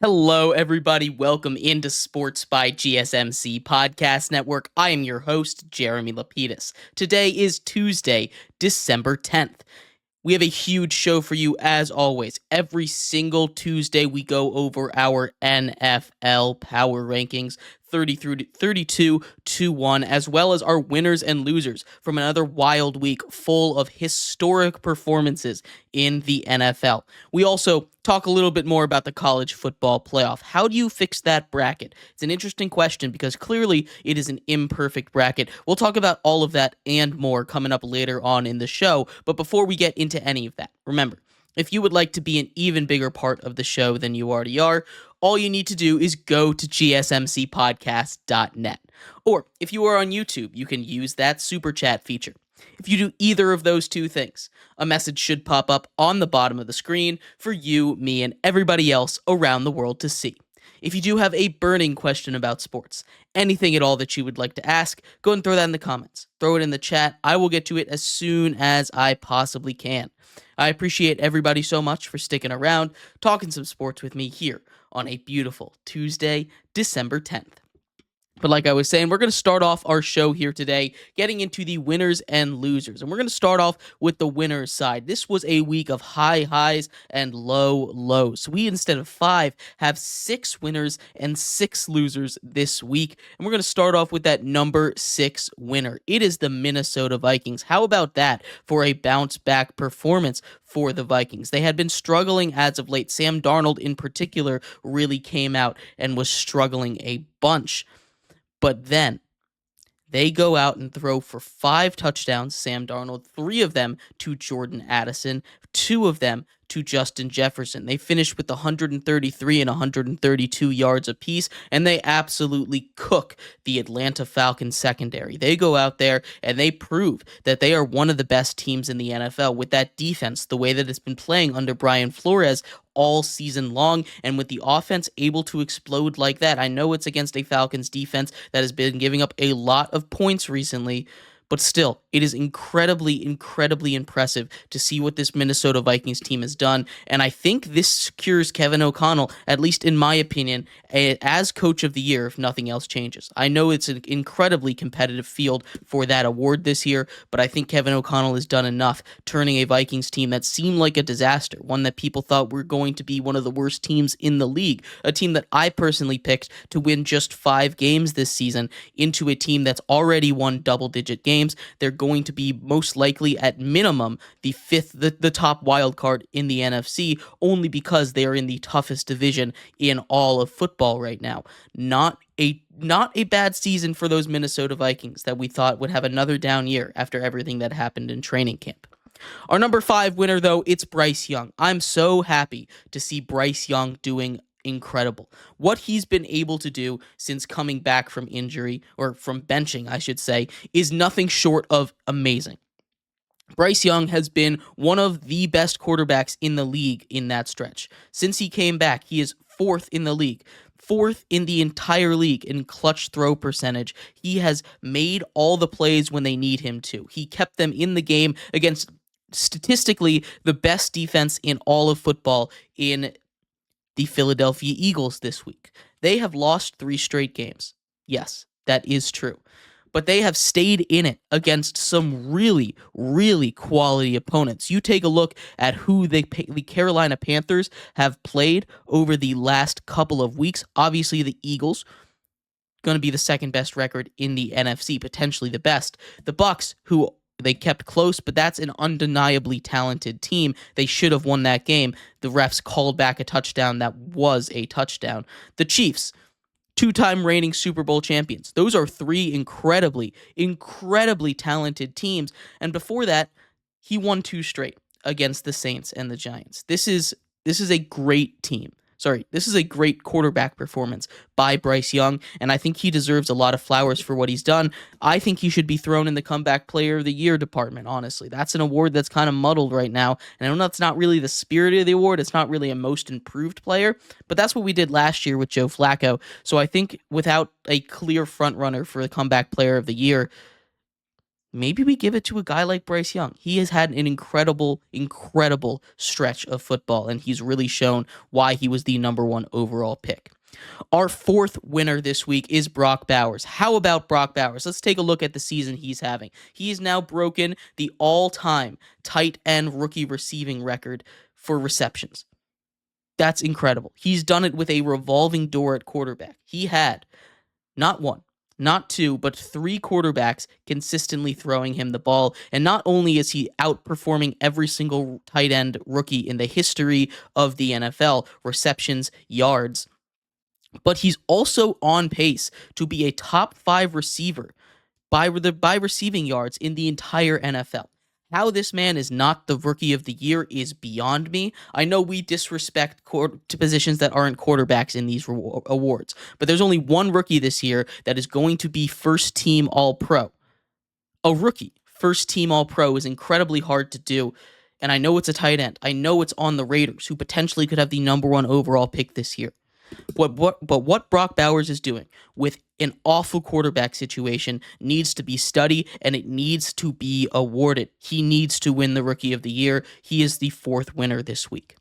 Hello, everybody. Welcome into Sports by GSMC Podcast Network. I am your host, Jeremy Lapidus. Today is Tuesday, December 10th. We have a huge show for you as always. Every single Tuesday, we go over our NFL power rankings, 30 through 32 to 1, as well as our winners and losers from another wild week full of historic performances in the NFL. We also talk a little bit more about the college football playoff. How do you fix that bracket? It's an interesting question because clearly it is an imperfect bracket. We'll talk about all of that and more coming up later on in the show. But before we get into any of that, remember, if you would like to be an even bigger part of the show than you already are, all you need to do is go to gsmcpodcast.net. Or if you are on YouTube, you can use that super chat feature. If you do either of those two things, a message should pop up on the bottom of the screen for you, me, and everybody else around the world to see. If you do have a burning question about sports, anything at all that you would like to ask, go and throw that in the comments. Throw it in the chat. I will get to it as soon as I possibly can. I appreciate everybody so much for sticking around, talking some sports with me here on a beautiful Tuesday, December 10th. But like I was saying, we're going to start off our show here today getting into the winners and losers. And we're going to start off with the winners side. This was a week of high highs and low lows. So we, instead of 5, have 6 winners and 6 losers this week. And we're going to start off with that number 6 winner. It is the Minnesota Vikings. How about that for a bounce back performance for the Vikings? They had been struggling as of late. Sam Darnold in particular really came out and was struggling a bunch. But then they go out and throw for 5 touchdowns, Sam Darnold, 3 of them to Jordan Addison, 2 of them to Justin Jefferson. They finished with 133 and 132 yards apiece, and they absolutely cook the Atlanta Falcons secondary. They go out there and they prove that they are one of the best teams in the NFL with that defense, the way that it's been playing under Brian Flores all season long, and with the offense able to explode like that. I know it's against a Falcons defense that has been giving up a lot of points recently, but still, it is incredibly impressive to see what this Minnesota Vikings team has done, and I think this secures Kevin O'Connell, at least in my opinion, as Coach of the Year if nothing else changes. I know it's an incredibly competitive field for that award this year, but I think Kevin O'Connell has done enough, turning a Vikings team that seemed like a disaster, one that people thought were going to be one of the worst teams in the league, a team that I personally picked to win just 5 games this season, into a team that's already won double-digit games. They're going to be most likely at minimum the top wild card in the NFC, only because they are in the toughest division in all of football right now. Not a bad season for those Minnesota Vikings that we thought would have another down year after everything that happened in training camp. Our number 5 winner, though, it's Bryce Young. I'm so happy to see Bryce Young doing incredible. What he's been able to do since coming back from injury, or from benching, I should say, is nothing short of amazing. Bryce Young has been one of the best quarterbacks in the league in that stretch. Since he came back, he is 4th in the league. 4th in the entire league in clutch throw percentage. He has made all the plays when they need him to. He kept them in the game against statistically the best defense in all of football in the Philadelphia Eagles this week. They have lost 3 straight games. Yes, that is true. But they have stayed in it against some really quality opponents. You take a look at who the Carolina Panthers have played over the last couple of weeks. Obviously, the Eagles, going to be the second best record in the NFC, potentially the best. The Bucs, who they kept close, but that's an undeniably talented team. They should have won that game. The refs called back a touchdown that was a touchdown. The Chiefs, 2-time reigning Super Bowl champions. Those are 3 incredibly talented teams. And before that, he won 2 straight against the Saints and the Giants. This is a great team. This is a great quarterback performance by Bryce Young, and I think he deserves a lot of flowers for what he's done. I think he should be thrown in the Comeback Player of the Year department, honestly. That's an award that's kind of muddled right now, and I know that's not really the spirit of the award. It's not really a most improved player, but that's what we did last year with Joe Flacco. So I think without a clear frontrunner for the Comeback Player of the Year, maybe we give it to a guy like Bryce Young. He has had an incredible stretch of football, and he's really shown why he was the number one overall pick. Our fourth winner this week is Brock Bowers. How about Brock Bowers? Let's take a look at the season he's having. He has now broken the all-time tight end rookie receiving record for receptions. That's incredible. He's done it with a revolving door at quarterback. He had not one, not two, but three quarterbacks consistently throwing him the ball. And not only is he outperforming every single tight end rookie in the history of the NFL, receptions, yards, but he's also on pace to be a top 5 receiver by receiving yards in the entire NFL. How this man is not the rookie of the year is beyond me. I know we disrespect to positions that aren't quarterbacks in these awards, but there's only one rookie this year that is going to be first team All-Pro. A rookie first team All-Pro is incredibly hard to do, and I know it's a tight end. I know it's on the Raiders, who potentially could have the number 1 overall pick this year. But what Brock Bowers is doing with an awful quarterback situation needs to be studied, and it needs to be awarded. He needs to win the Rookie of the Year. He is the 4th winner this week.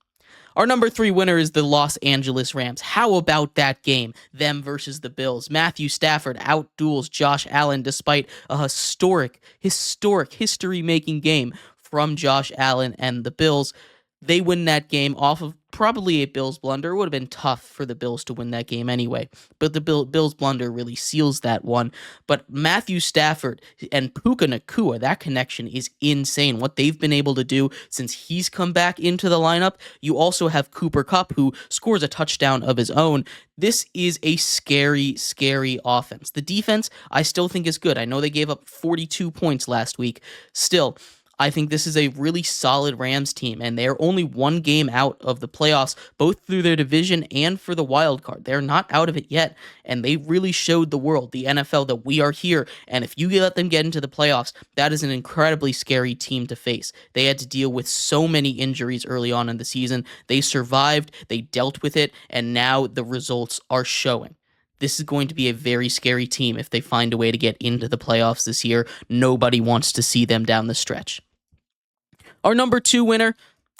Our number 3 winner is the Los Angeles Rams. How about that game? Them versus the Bills. Matthew Stafford outduels Josh Allen despite a historic, history-making game from Josh Allen and the Bills. They win that game off of probably a Bills blunder. It would have been tough for the Bills to win that game anyway, but the Bills blunder really seals that one. But Matthew Stafford and Puka Nacua, that connection is insane. What they've been able to do since he's come back into the lineup. You also have Cooper Kupp, who scores a touchdown of his own. This is a scary, scary offense. The defense, I still think is good. I know they gave up 42 points last week. Still, I think this is a really solid Rams team, and they're only one game out of the playoffs, both through their division and for the wild card. They're not out of it yet, and they really showed the world, the NFL, that we are here, and if you let them get into the playoffs, that is an incredibly scary team to face. They had to deal with so many injuries early on in the season. They survived, they dealt with it, and now the results are showing. This is going to be a very scary team if they find a way to get into the playoffs this year. Nobody wants to see them down the stretch. Our number 2 winner,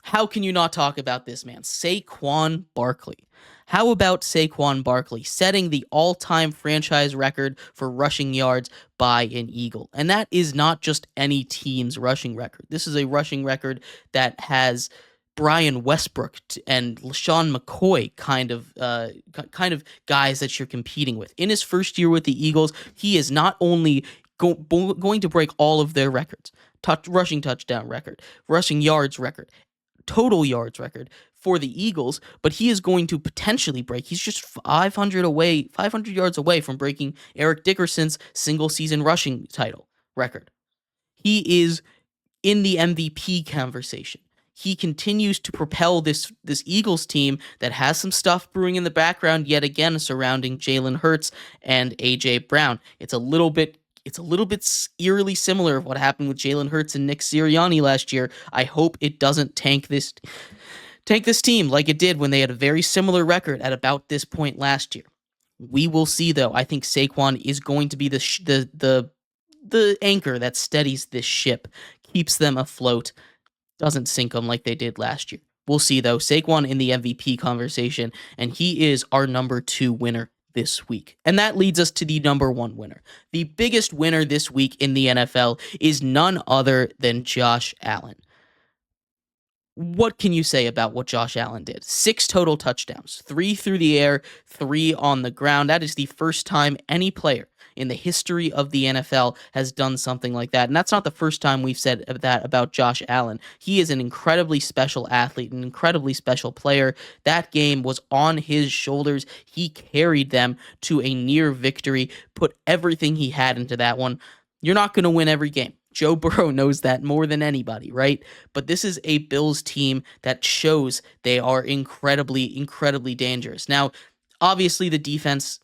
how can you not talk about this man? Saquon Barkley. How about Saquon Barkley setting the all-time franchise record for rushing yards by an Eagle? And that is not just any team's rushing record. This is a rushing record that has Brian Westbrook and LaShawn McCoy kind of guys that you're competing with. In his first year with the Eagles, he is not only going to break all of their records, rushing touchdown record, rushing yards record, total yards record for the Eagles, but he is going to potentially break. He's just 500 yards away from breaking Eric Dickerson's single season rushing title record. He is in the MVP conversation. He continues to propel this Eagles team that has some stuff brewing in the background yet again surrounding Jalen Hurts and A.J. Brown. It's a little bit eerily similar of what happened with Jalen Hurts and Nick Sirianni last year. I hope it doesn't tank this team like it did when they had a very similar record at about this point last year. We will see, though. I think Saquon is going to be the anchor that steadies this ship, keeps them afloat, doesn't sink them like they did last year. We'll see, though. Saquon in the MVP conversation, and he is our number 2 winner this week. And that leads us to the number 1 winner. The biggest winner this week in the NFL is none other than Josh Allen. What can you say about what Josh Allen did? 6 total touchdowns, 3 through the air, 3 on the ground. That is the first time any player in the history of the NFL has done something like that. And that's not the first time we've said that about Josh Allen. He is an incredibly special athlete, an incredibly special player. That game was on his shoulders. He carried them to a near victory, put everything he had into that one. You're not going to win every game. Joe Burrow knows that more than anybody, right? But this is a Bills team that shows they are incredibly, incredibly dangerous. Now, obviously the defense,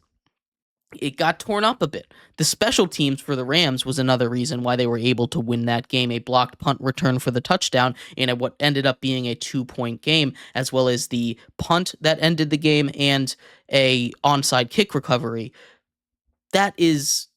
it got torn up a bit. The special teams for the Rams was another reason why they were able to win that game. A blocked punt return for the touchdown in what ended up being a 2-point game, as well as the punt that ended the game and a onside kick recovery. That is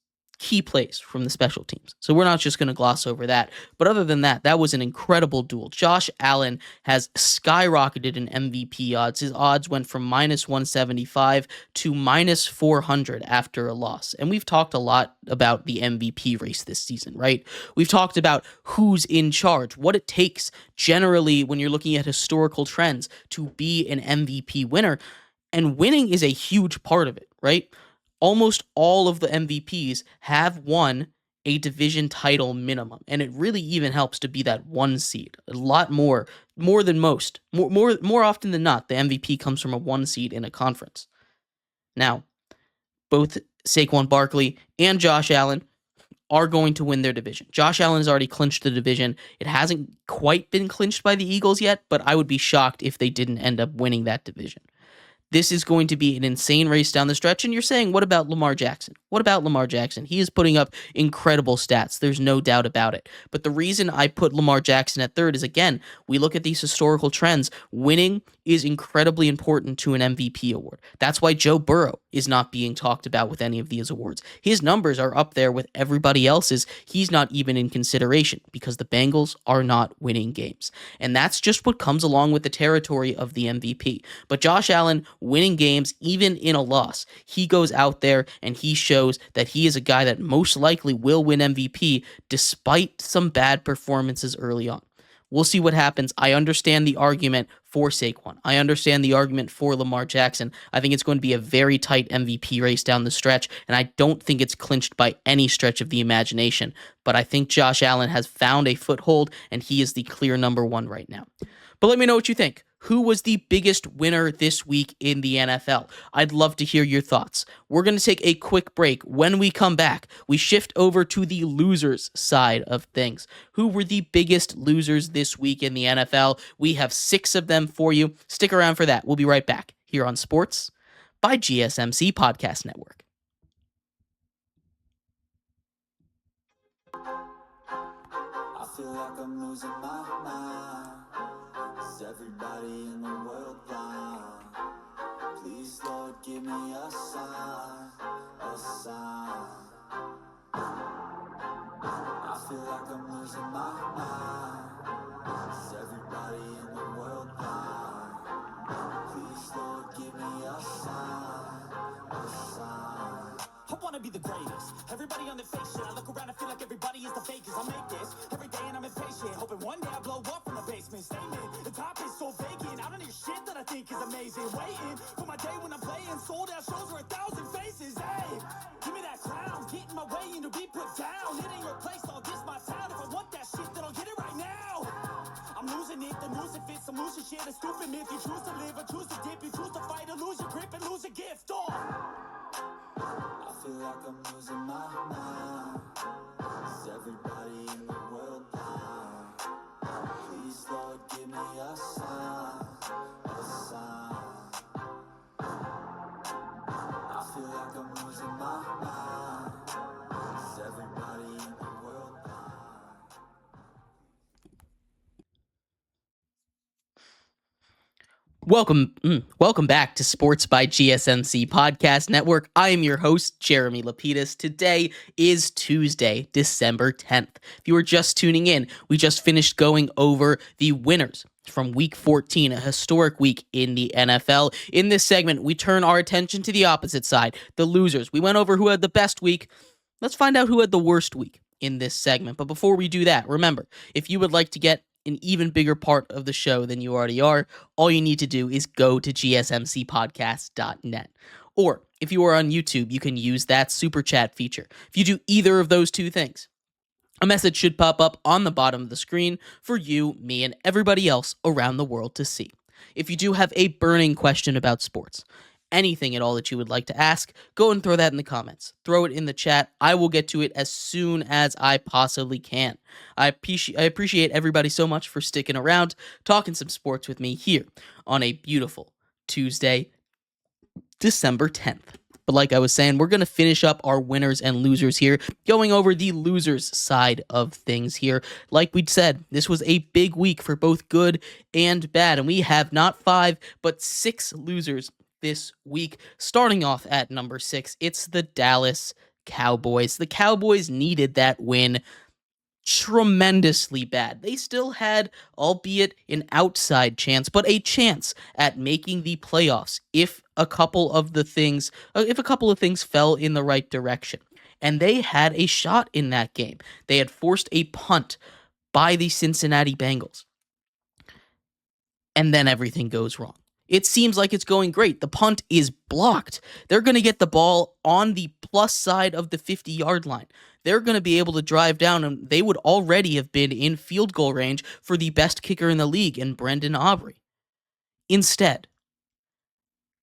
key plays from the special teams. So we're not just going to gloss over that. But other than that, that was an incredible duel. Josh Allen has skyrocketed in MVP odds. His odds went from minus 175 to minus 400 after a loss. And we've talked a lot about the MVP race this season, right? We've talked about who's in charge, what it takes generally when you're looking at historical trends to be an MVP winner. And winning is a huge part of it, right? Almost all of the MVPs have won a division title minimum, and it really even helps to be that one seed. A lot more than most. More often than not, the MVP comes from a one seed in a conference. Now, both Saquon Barkley and Josh Allen are going to win their division. Josh Allen has already clinched the division. It hasn't quite been clinched by the Eagles yet, but I would be shocked if they didn't end up winning that division. This is going to be an insane race down the stretch. And you're saying, what about Lamar Jackson? What about Lamar Jackson? He is putting up incredible stats. There's no doubt about it. But the reason I put Lamar Jackson at third is, again, we look at these historical trends. Winning is incredibly important to an MVP award. That's why Joe Burrow is not being talked about with any of these awards. His numbers are up there with everybody else's. He's not even in consideration because the Bengals are not winning games. And that's just what comes along with the territory of the MVP. But Josh Allen winning games, even in a loss, he goes out there and he shows that he is a guy that most likely will win MVP despite some bad performances early on. We'll see what happens. I understand the argument for Saquon. I understand the argument for Lamar Jackson. I think it's going to be a very tight MVP race down the stretch, and I don't think it's clinched by any stretch of the imagination. But I think Josh Allen has found a foothold, and he is the clear number one right now. But let me know what you think. Who was the biggest winner this week in the NFL? I'd love to hear your thoughts. We're going to take a quick break. When we come back, we shift over to the losers side of things. Who were the biggest losers this week in the NFL? We have 6 of them for you. Stick around for that. We'll be right back here on Sports by GSMC Podcast Network. I feel like I'm losing my mind. Is everybody in the world blind? Please, Lord, give me a sign, a sign. I feel like I'm losing my mind. Is everybody in the world blind? Please, Lord, give me a sign, a sign. I wanna be the greatest. Everybody on the fake shit. I look around and feel like everybody is the fakest. I make this every day and I'm impatient, hoping one day I blow up from the basement. Statement, the top is so vacant. I don't hear shit that I think is amazing. Waiting for my day when I'm playing sold out shows for 1,000 faces. Hey, give me that crown, get in my way and to be put down. It ain't your place, all this my town. If I want that shit, then I'll get it right now. I'm losing it, the noose it fits. I'm losing shit, a stupid myth. You choose to live or choose to dip. You choose to fight or lose your grip and lose a gift. I feel like I'm losing my mind. Is everybody in the world blind? Please, Lord, give me a sign, a sign. I feel like I'm losing my mind. Is everybody in the world blind? Welcome back to Sports by GSMC Podcast Network. I am your host, Jeremy Lapidus. Today is Tuesday, December 10th. If you were just tuning in, we just finished going over the winners from Week 14, a historic week in the NFL. In this segment, we turn our attention to the opposite side, the losers. We went over who had the best week. Let's find out who had the worst week in this segment. But before we do that, remember, if you would like to get an even bigger part of the show than you already are, all you need to do is go to gsmcpodcast.net. Or if you are on YouTube, you can use that super chat feature. If you do either of those two things, a message should pop up on the bottom of the screen for you, me, and everybody else around the world to see. If you do have a burning question about sports, anything at all that you would like to ask, go and throw that in the comments. Throw it in the chat. I will get to it as soon as I possibly can. I appreciate everybody so much for sticking around, talking some sports with me here on a beautiful Tuesday, December 10th. But like I was saying, we're going to finish up our winners and losers here, going over the losers side of things here. Like we'd said, this was a big week for both good and bad, and we have not 5, but 6 losers this week. Starting off at number 6, it's the Dallas Cowboys. The Cowboys needed that win tremendously bad. They still had, albeit an outside chance, but a chance at making the playoffs if a couple of things fell in the right direction. And they had a shot in that game. They had forced a punt by the Cincinnati Bengals. And then everything goes wrong. It seems like it's going great. The punt is blocked. They're going to get the ball on the plus side of the 50-yard line. They're going to be able to drive down, and they would already have been in field goal range for the best kicker in the league in Brendan Aubrey. Instead,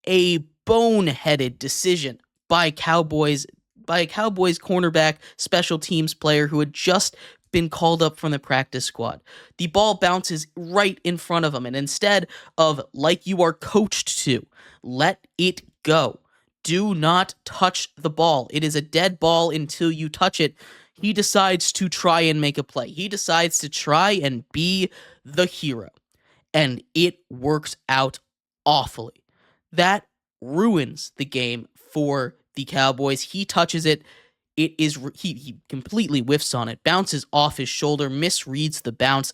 a boneheaded decision by a Cowboys cornerback special teams player who had just been called up from the practice squad. The ball bounces right in front of him, and instead of, like you are coached to, let it go. Do not touch the ball. It is a dead ball until you touch it. He decides to try and make a play. He decides to try and be the hero, and it works out awfully. That ruins the game for the Cowboys. He touches it. He completely whiffs on it, bounces off his shoulder, misreads the bounce.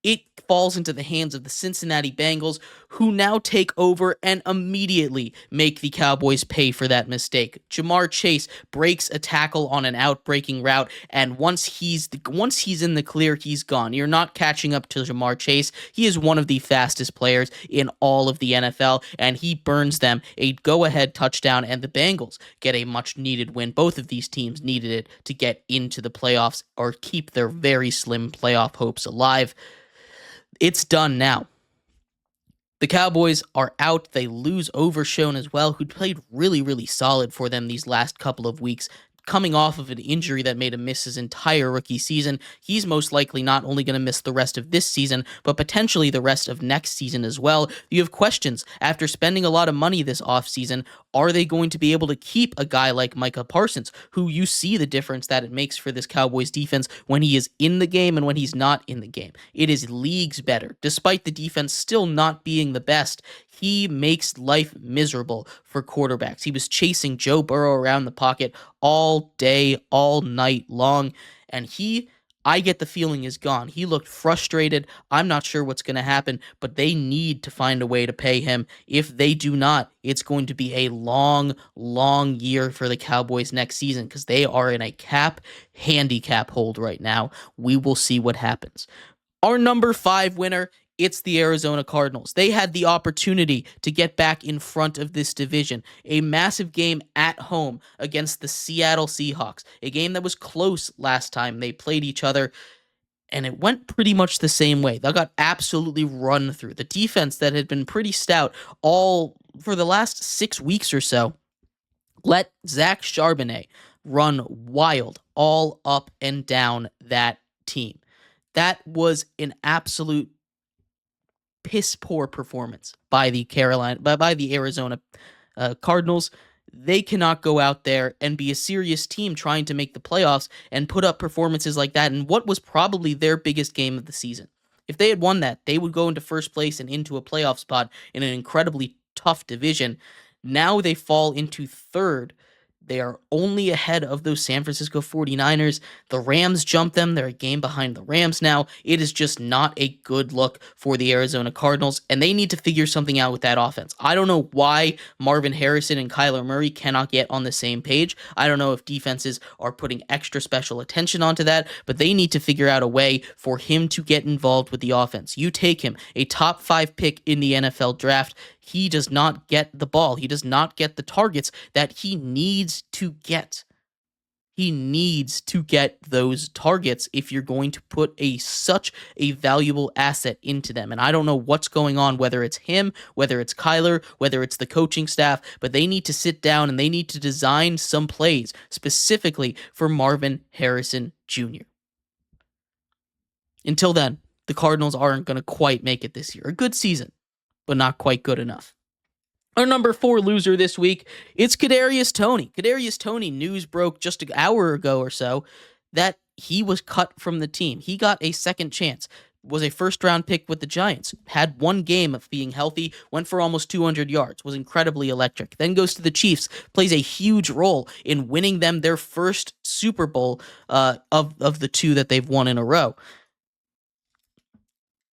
It falls into the hands of the Cincinnati Bengals, who now take over and immediately make the Cowboys pay for that mistake. Jamar Chase breaks a tackle on an out-breaking route, and once he's in the clear, he's gone. You're not catching up to Jamar Chase. He is one of the fastest players in all of the NFL, and he burns them a go-ahead touchdown, and the Bengals get a much-needed win. Both of these teams needed it to get into the playoffs or keep their very slim playoff hopes alive. It's done now. The Cowboys are out. They lose Overshone as well, who played really, really solid for them these last couple of weeks. Coming off of an injury that made him miss his entire rookie season, he's most likely not only going to miss the rest of this season, but potentially the rest of next season as well. You have questions. After spending a lot of money this offseason, are they going to be able to keep a guy like Micah Parsons, who you see the difference that it makes for this Cowboys defense when he is in the game and when he's not in the game? It is leagues better. Despite the defense still not being the best, he makes life miserable for quarterbacks. He was chasing Joe Burrow around the pocket all day, all night long, and I get the feeling, is gone. He looked frustrated. I'm not sure what's going to happen, but they need to find a way to pay him. If they do not, it's going to be a long, long year for the Cowboys next season because they are in a handicap hold right now. We will see what happens. Our number 5 winner, it's the Arizona Cardinals. They had the opportunity to get back in front of this division. A massive game at home against the Seattle Seahawks. A game that was close last time they played each other, and it went pretty much the same way. They got absolutely run through. The defense that had been pretty stout all for the last 6 weeks or so let Zach Charbonnet run wild all up and down that team. That was an absolute piss poor performance by the Arizona Cardinals. They cannot go out there and be a serious team trying to make the playoffs and put up performances like that in what was probably their biggest game of the season. If they had won that, they would go into first place and into a playoff spot in an incredibly tough division. Now they fall into third. They are only ahead of those San Francisco 49ers. The Rams jump them. They're a game behind the Rams now. It is just not a good look for the Arizona Cardinals, and they need to figure something out with that offense. I don't know why Marvin Harrison and Kyler Murray cannot get on the same page. I don't know if defenses are putting extra special attention onto that, but they need to figure out a way for him to get involved with the offense. You take him, a top 5 pick in the NFL draft. He does not get the ball. He does not get the targets that he needs to get. He needs to get those targets if you're going to put such a valuable asset into them. And I don't know what's going on, whether it's him, whether it's Kyler, whether it's the coaching staff, but they need to sit down and they need to design some plays specifically for Marvin Harrison Jr. Until then, the Cardinals aren't going to quite make it this year. A good season, but not quite good enough. Our number 4 loser this week, it's Kadarius Toney. Kadarius Toney, news broke just an hour ago or so that he was cut from the team. He got a second chance. was a first-round pick with the Giants, had one game of being healthy, went for almost 200 yards, was incredibly electric. Then goes to the Chiefs, plays a huge role in winning them their first Super Bowl of the two that they've won in a row,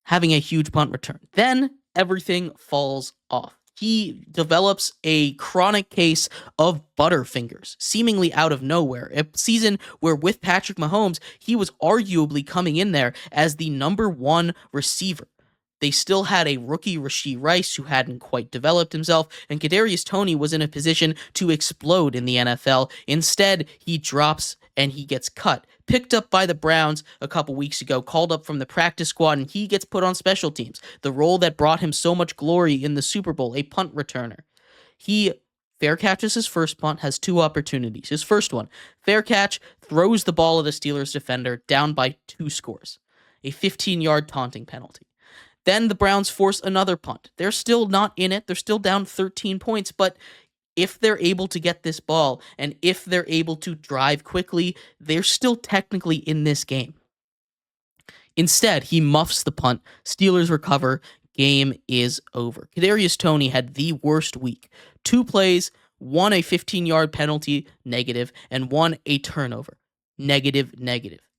having a huge punt return. Then everything falls off. He develops a chronic case of butterfingers, seemingly out of nowhere. A season where with Patrick Mahomes, he was arguably coming in there as the number one receiver. They still had a rookie, Rashee Rice, who hadn't quite developed himself, and Kadarius Toney was in a position to explode in the NFL. Instead, he drops and he gets cut. Picked up by the Browns a couple weeks ago, called up from the practice squad, and he gets put on special teams, the role that brought him so much glory in the Super Bowl, a punt returner. He fair catches his first punt, has two opportunities. His first one, fair catch, throws the ball at a Steelers defender, down by 2 scores. A 15-yard taunting penalty. Then the Browns force another punt. They're still not in it. They're still down 13 points, but if they're able to get this ball and if they're able to drive quickly, they're still technically in this game. Instead, he muffs the punt. Steelers recover. Game is over. Kadarius Toney had the worst week. 2 plays, 1 a 15-yard penalty, negative, and 1 a turnover, negative.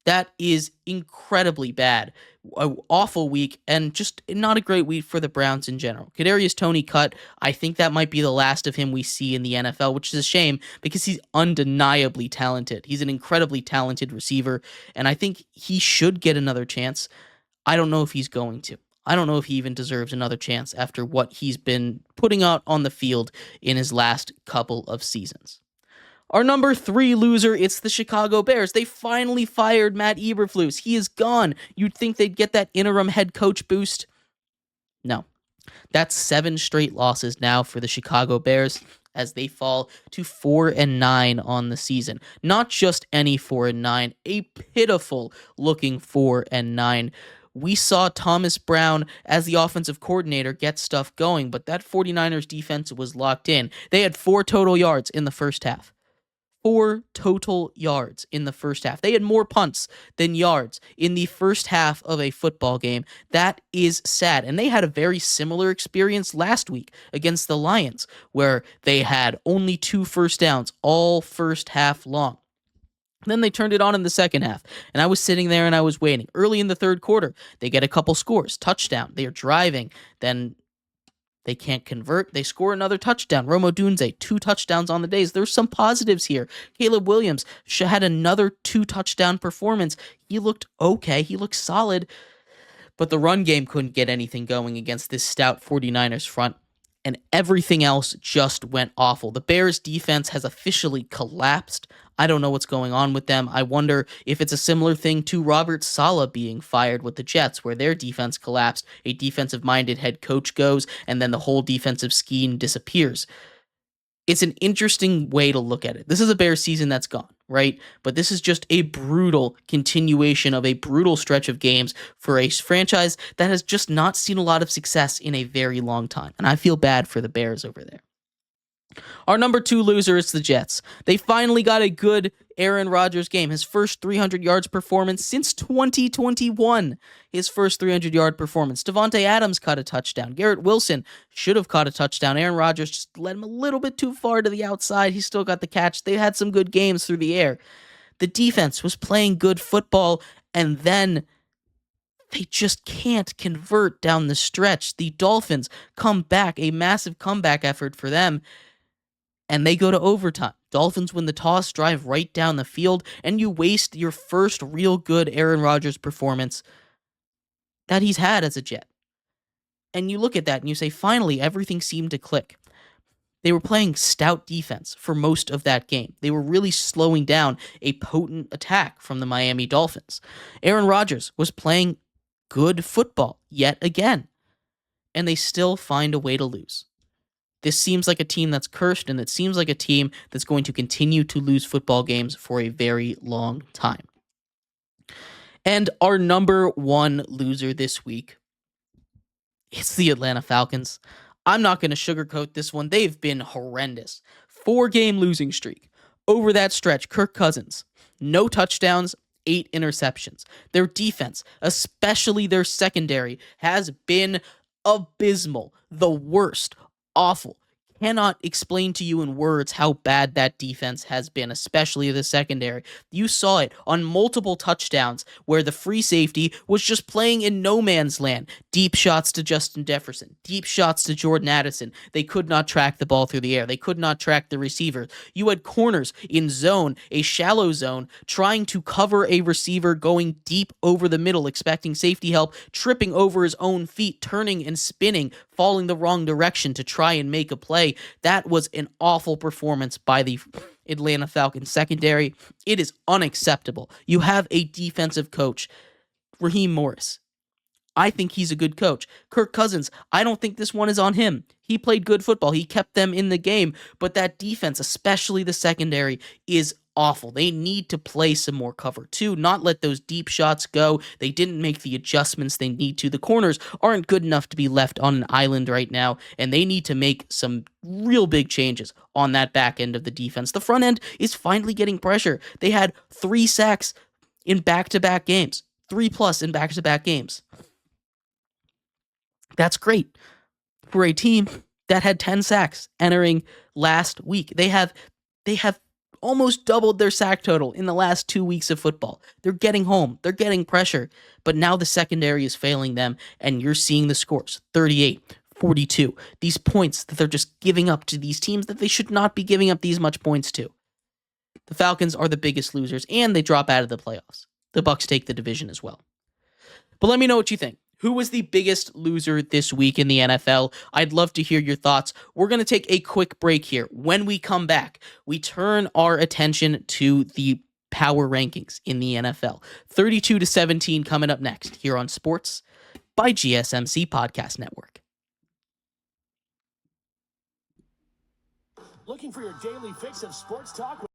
That is incredibly bad. An awful week, and just not a great week for the Browns in general. Kadarius Toney cut. I think that might be the last of him we see in the NFL, which is a shame because he's undeniably talented. He's an incredibly talented receiver, and I think he should get another chance. I don't know if he's going to. I don't know if he even deserves another chance after what he's been putting out on the field in his last couple of seasons. Our number 3 loser, it's the Chicago Bears. They finally fired Matt Eberflus. He is gone. You'd think they'd get that interim head coach boost. No. That's 7 straight losses now for the Chicago Bears as they fall to 4-9 on the season. Not just any 4-9, a pitiful looking 4-9. We saw Thomas Brown as the offensive coordinator get stuff going, but that 49ers defense was locked in. They had 4 total yards in the first half. 4 total yards in the first half. They had more punts than yards in the first half of a football game. That is sad. And they had a very similar experience last week against the Lions, where they had only 2 first downs all first half long. Then they turned it on in the second half, and I was sitting there and I was waiting. Early in the third quarter, they get a couple scores, touchdown. They are driving, then they can't convert. They score another touchdown. Rome Odunze, 2 touchdowns on the days. There's some positives here. Caleb Williams had another 2-touchdown performance. He looked okay. He looked solid. But the run game couldn't get anything going against this stout 49ers front. And everything else just went awful. The Bears defense has officially collapsed. I don't know what's going on with them. I wonder if it's a similar thing to Robert Saleh being fired with the Jets, where their defense collapsed. A defensive-minded head coach goes, and then the whole defensive scheme disappears. It's an interesting way to look at it. This is a Bears season that's gone, right? But this is just a brutal continuation of a brutal stretch of games for a franchise that has just not seen a lot of success in a very long time. And I feel bad for the Bears over there. Our number 2 loser is the Jets. They finally got a good Aaron Rodgers game. His first 300 yards performance since 2021. His first 300-yard performance. Devontae Adams caught a touchdown. Garrett Wilson should have caught a touchdown. Aaron Rodgers just led him a little bit too far to the outside. He still got the catch. They had some good games through the air. The defense was playing good football, and then they just can't convert down the stretch. The Dolphins come back, a massive comeback effort for them, and they go to overtime. Dolphins win the toss, drive right down the field, and you waste your first real good Aaron Rodgers performance that he's had as a Jet. And you look at that and you say, finally, everything seemed to click. They were playing stout defense for most of that game. They were really slowing down a potent attack from the Miami Dolphins. Aaron Rodgers was playing good football yet again, and they still find a way to lose. This seems like a team that's cursed, and it seems like a team that's going to continue to lose football games for a very long time. And our number 1 loser this week, it's the Atlanta Falcons. I'm not going to sugarcoat this one. They've been horrendous. 4-game losing streak. Over that stretch, Kirk Cousins, no touchdowns, 8 interceptions. Their defense, especially their secondary, has been abysmal. The worst. Awful. Cannot explain to you in words how bad that defense has been, especially the secondary. You saw it on multiple touchdowns where the free safety was just playing in no man's land. Deep shots to Justin Jefferson, deep shots to Jordan Addison. They could not track the ball through the air. They could not track the receivers. You had corners in zone, a shallow zone, trying to cover a receiver going deep over the middle, expecting safety help, tripping over his own feet, turning and spinning, falling the wrong direction to try and make a play. That was an awful performance by the Atlanta Falcons secondary. It is unacceptable. You have a defensive coach, Raheem Morris. I think he's a good coach. Kirk Cousins, I don't think this one is on him. He played good football. He kept them in the game. But that defense, especially the secondary, is awful. They need to play some more cover two, not let those deep shots go. They didn't make the adjustments they need to. The corners aren't good enough to be left on an island right now, and they need to make some real big changes on that back end of the defense. The front end is finally getting pressure. They had 3 sacks in back-to-back games, 3+ in back-to-back games. That's great for a team that had 10 sacks entering last week. They have almost doubled their sack total in the last 2 weeks of football. They're getting home. They're getting pressure. But now the secondary is failing them, and you're seeing the scores, 38, 42. These points that they're just giving up to these teams that they should not be giving up these much points to. The Falcons are the biggest losers, and they drop out of the playoffs. The Bucs take the division as well. But let me know what you think. Who was the biggest loser this week in the NFL? I'd love to hear your thoughts. We're going to take a quick break here. When we come back, we turn our attention to the power rankings in the NFL. 32-17 coming up next here on Sports by GSMC Podcast Network. Looking for your daily fix of sports talk?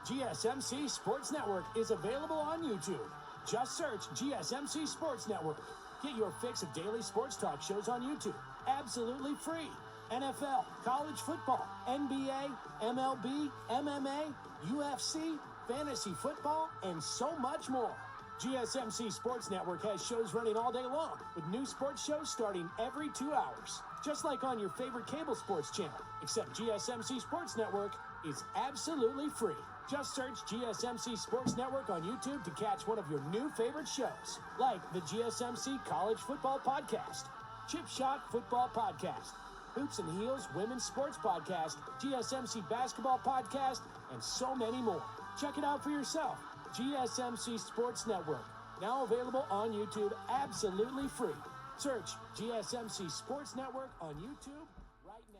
GSMC Sports Network is available on YouTube. Just search GSMC Sports Network. Get your fix of daily sports talk shows on YouTube. Absolutely free. NFL, college football, NBA, MLB, MMA, UFC, fantasy football, and so much more. GSMC Sports Network has shows running all day long, with new sports shows starting every 2 hours. Just like on your favorite cable sports channel, except GSMC Sports Network is absolutely free. Just search GSMC Sports Network on YouTube to catch one of your new favorite shows, like the GSMC College Football Podcast, Chip Shot Football Podcast, Hoops and Heels Women's Sports Podcast, GSMC Basketball Podcast, and so many more. Check it out for yourself. GSMC Sports Network, now available on YouTube absolutely free. Search GSMC Sports Network on YouTube right now.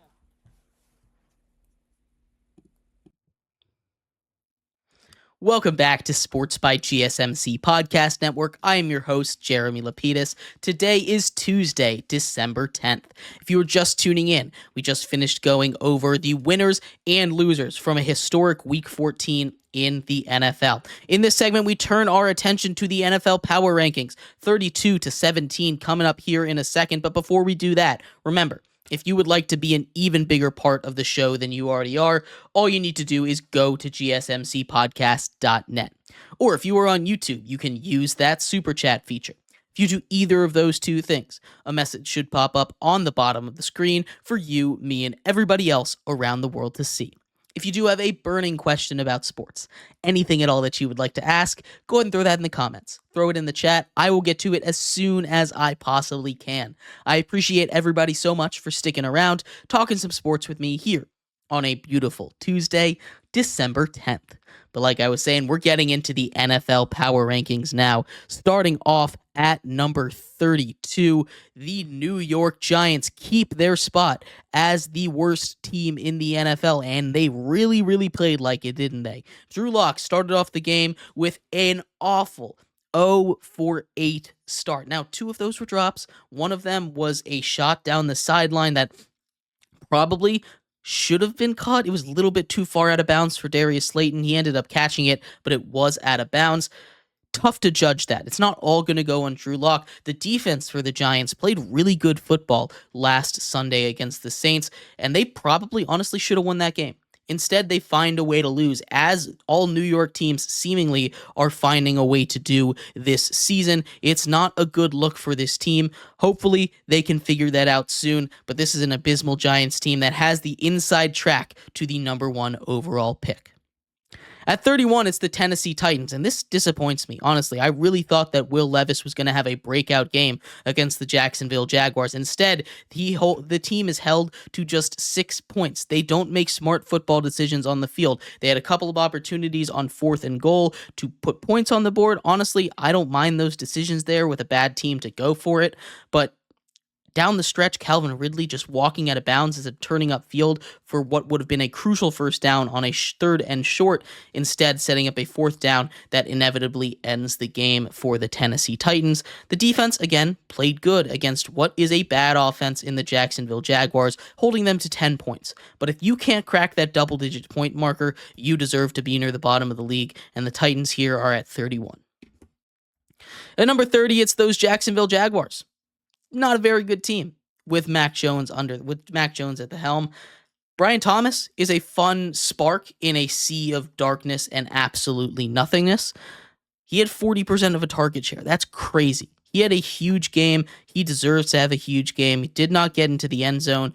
Welcome back to Sports by GSMC Podcast Network. I am your host, Jeremy Lapidus. Today is Tuesday, December 10th. If you were just tuning in, we just finished going over the winners and losers from a historic Week 14 in the NFL. In this segment, we turn our attention to the NFL Power Rankings, 32-17 coming up here in a second. But before we do that, remember, if you would like to be an even bigger part of the show than you already are, all you need to do is go to gsmcpodcast.net. Or if you are on YouTube, you can use that super chat feature. If you do either of those two things, a message should pop up on the bottom of the screen for you, me, and everybody else around the world to see. If you do have a burning question about sports, anything at all that you would like to ask, go ahead and throw that in the comments. Throw it in the chat. I will get to it as soon as I possibly can. I appreciate everybody so much for sticking around, talking some sports with me here on a beautiful Tuesday, December 10th. But like I was saying, we're getting into the NFL Power Rankings now. Starting off at number 32, the New York Giants keep their spot as the worst team in the NFL, and they really, really played like it, didn't they? Drew Lock started off the game with an awful 0-for-8 start. Now, 2 of those were drops. One of them was a shot down the sideline that probably should have been caught. It was a little bit too far out of bounds for Darius Slayton. He ended up catching it, but it was out of bounds. Tough to judge that. It's not all going to go on Drew Lock. The defense for the Giants played really good football last Sunday against the Saints, and they probably honestly should have won that game. Instead, they find a way to lose, as all New York teams seemingly are finding a way to do this season. It's not a good look for this team. Hopefully, they can figure that out soon, but this is an abysmal Giants team that has the inside track to the number 1 overall pick. At 31, it's the Tennessee Titans, and this disappoints me, honestly. I really thought that Will Levis was going to have a breakout game against the Jacksonville Jaguars. Instead, the team is held to just 6 points. They don't make smart football decisions on the field. They had a couple of opportunities on 4th and goal to put points on the board. Honestly, I don't mind those decisions there with a bad team to go for it, but down the stretch, Calvin Ridley just walking out of bounds as a turning up field for what would have been a crucial first down on a 3rd and short, instead setting up a 4th down that inevitably ends the game for the Tennessee Titans. The defense, again, played good against what is a bad offense in the Jacksonville Jaguars, holding them to 10 points. But if you can't crack that double-digit point marker, you deserve to be near the bottom of the league, and the Titans here are at 31. At number 30, it's those Jacksonville Jaguars. Not a very good team with Mac Jones at the helm. Brian Thomas is a fun spark in a sea of darkness and absolutely nothingness. He had 40% of a target share. That's crazy. He had a huge game. He deserves to have a huge game. He did not get into the end zone.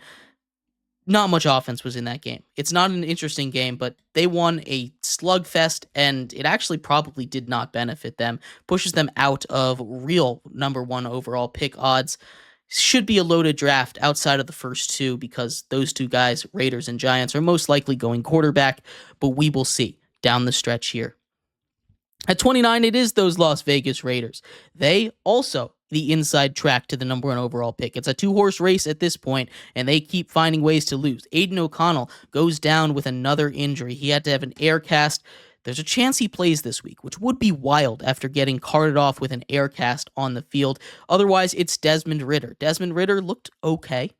Not much offense was in that game. It's not an interesting game, but they won a slugfest, and it actually probably did not benefit them. Pushes them out of real number 1 overall pick odds. Should be a loaded draft outside of the first 2, because those 2 guys, Raiders and Giants, are most likely going quarterback, but we will see down the stretch here. At 29, it is those Las Vegas Raiders. They also the inside track to the number 1 overall pick. It's a 2-horse race at this point, and they keep finding ways to lose. Aiden O'Connell goes down with another injury. He had to have an air cast. There's a chance he plays this week, which would be wild after getting carted off with an air cast on the field. Otherwise, it's Desmond Ridder. Desmond Ridder looked okay,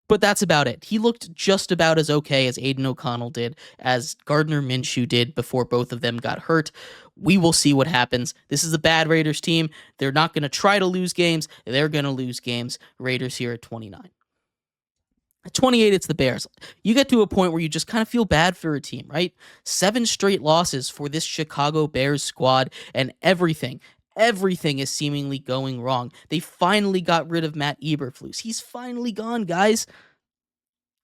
but that's about it. He looked just about as okay as Aiden O'Connell did, as Gardner Minshew did before both of them got hurt. We will see what happens. This is a bad Raiders team. They're not going to try to lose games. They're going to lose games. Raiders here at 29. At 28, it's the Bears. You get to a point where you just kind of feel bad for a team, right? 7 straight losses for this Chicago Bears squad, and everything is seemingly going wrong. They finally got rid of Matt Eberflus. He's finally gone, guys.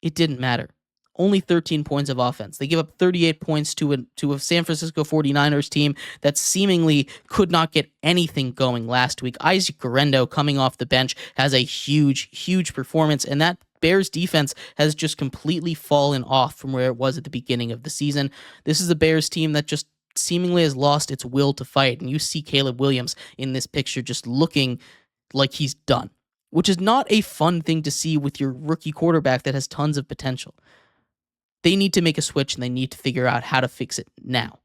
It didn't matter. Only 13 points of offense. They give up 38 points to a San Francisco 49ers team that seemingly could not get anything going last week. Isaac Guerrero, coming off the bench, has a huge performance, and that Bears defense has just completely fallen off from where it was at the beginning of the season. This is a Bears team that just seemingly has lost its will to fight, and you see Caleb Williams in this picture just looking like he's done, which is not a fun thing to see with your rookie quarterback that has tons of potential. They need to make a switch, and they need to figure out how to fix it now,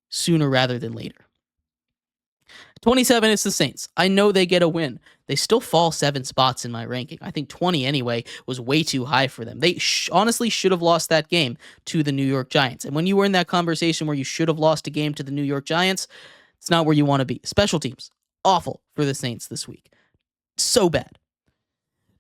sooner rather than later. 27, it's the Saints. I know they get a win. They still fall 7 spots in my ranking. I think 20 anyway was way too high for them. They honestly should have lost that game to the New York Giants. And when you were in that conversation where you should have lost a game to the New York Giants, it's not where you want to be. Special teams, awful for the Saints this week. So bad.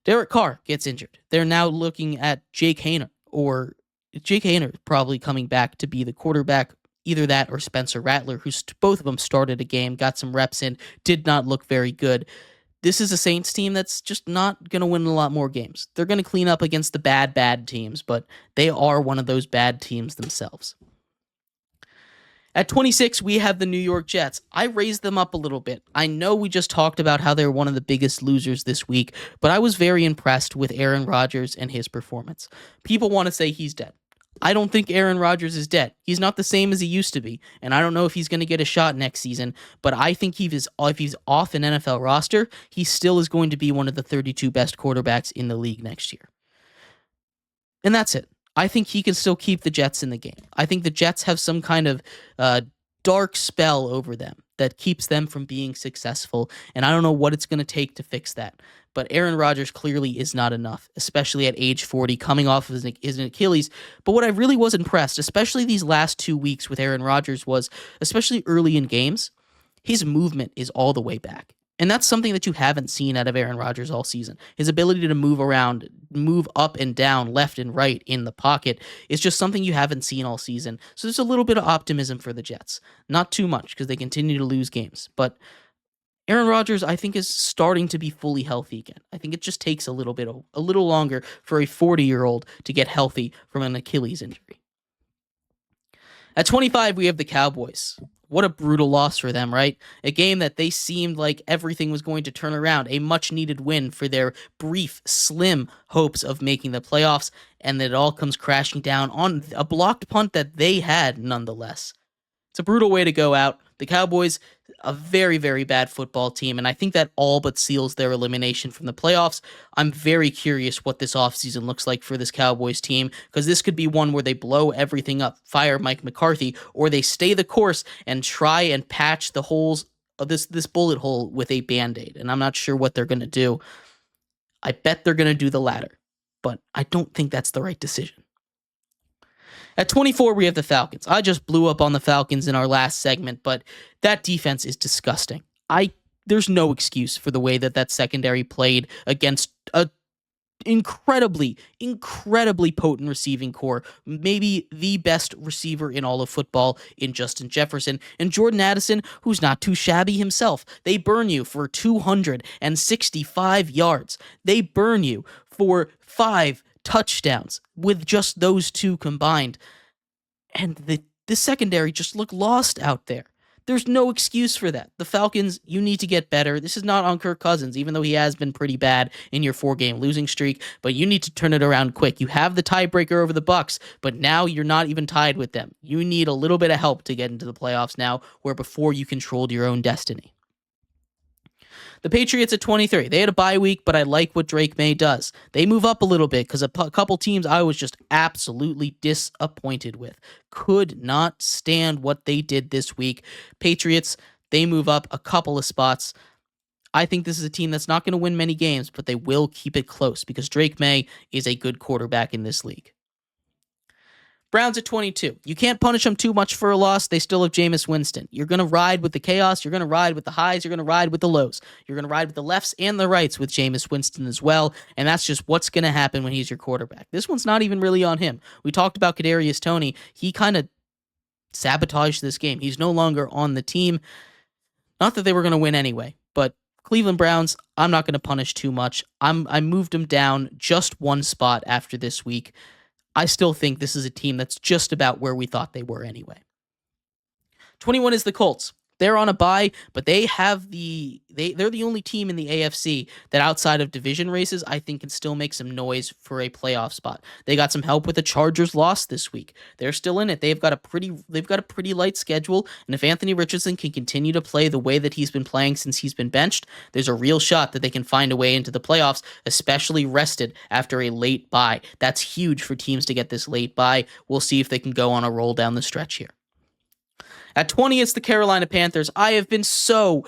Derek Carr gets injured. They're now looking at Jake Haener, or Jake Haener probably coming back to be the quarterback. Either that or Spencer Rattler, who both of them started a game, got some reps in, did not look very good. This is a Saints team that's just not going to win a lot more games. They're going to clean up against the bad teams, but they are one of those bad teams themselves. At 26, we have the New York Jets. I raised them up a little bit. I know we just talked about how they're one of the biggest losers this week, but I was very impressed with Aaron Rodgers and his performance. People want to say he's dead. I don't think Aaron Rodgers is dead. He's not the same as he used to be, and I don't know if he's going to get a shot next season, but I think if he's off an NFL roster, he still is going to be one of the 32 best quarterbacks in the league next year. And that's it. I think he can still keep the Jets in the game. I think the Jets have some kind of dark spell over them that keeps them from being successful, and I don't know what it's going to take to fix that. But Aaron Rodgers clearly is not enough, especially at age 40, coming off of his Achilles. But what I really was impressed, especially these last 2 weeks with Aaron Rodgers, was, especially early in games, his movement is all the way back. And that's something that you haven't seen out of Aaron Rodgers all season. His ability to move around, move up and down, left and right in the pocket is just something you haven't seen all season. So there's a little bit of optimism for the Jets. Not too much because they continue to lose games. But Aaron Rodgers, I think, is starting to be fully healthy again. I think it just takes a little longer for a 40-year-old to get healthy from an Achilles injury. At 25, we have the Cowboys. What a brutal loss for them, right? A game that they seemed like everything was going to turn around. A much-needed win for their brief, slim hopes of making the playoffs, and that it all comes crashing down on a blocked punt that they had nonetheless. It's a brutal way to go out. The Cowboys, a very, very bad football team, and I think that all but seals their elimination from the playoffs. I'm very curious what this offseason looks like for this Cowboys team, because this could be one where they blow everything up, fire Mike McCarthy, or they stay the course and try and patch the holes of this bullet hole with a Band-Aid, and I'm not sure what they're going to do. I bet they're going to do the latter, but I don't think that's the right decision. At 24, we have the Falcons. I just blew up on the Falcons in our last segment, but that defense is disgusting. There's no excuse for the way that secondary played against a incredibly potent receiving core, maybe the best receiver in all of football in Justin Jefferson, and Jordan Addison, who's not too shabby himself. They burn you for 265 yards. They burn you for 5 touchdowns with just those two combined. And the secondary just looked lost out there. There's no excuse for that. The Falcons, you need to get better. This is not on Kirk Cousins, even though he has been pretty bad in your 4-game losing streak, but you need to turn it around quick. You have the tiebreaker over the Bucs, but now you're not even tied with them. You need a little bit of help to get into the playoffs now, where before you controlled your own destiny. The Patriots at 23. They had a bye week, but I like what Drake May does. They move up a little bit because a couple teams I was just absolutely disappointed with. Could not stand what they did this week. Patriots, they move up a couple of spots. I think this is a team that's not going to win many games, but they will keep it close because Drake May is a good quarterback in this league. Browns at 22. You can't punish them too much for a loss. They still have Jameis Winston. You're going to ride with the chaos. You're going to ride with the highs. You're going to ride with the lows. You're going to ride with the lefts and the rights with Jameis Winston as well, and that's just what's going to happen when he's your quarterback. This one's not even really on him. We talked about Kadarius Toney. He kind of sabotaged this game. He's no longer on the team. Not that they were going to win anyway, but Cleveland Browns, I'm not going to punish too much. I moved them down just one spot after this week. I still think this is a team that's just about where we thought they were anyway. 21 is the Colts. They're on a bye, but they're the only team in the AFC that outside of division races I think can still make some noise for a playoff spot. They got some help with the Chargers loss this week. They're still in it. They've got a pretty light schedule, and if Anthony Richardson can continue to play the way that he's been playing since he's been benched, there's a real shot that they can find a way into the playoffs, especially rested after a late bye. That's huge for teams to get this late bye. We'll see if they can go on a roll down the stretch here. At 20, it's the Carolina Panthers. I have been so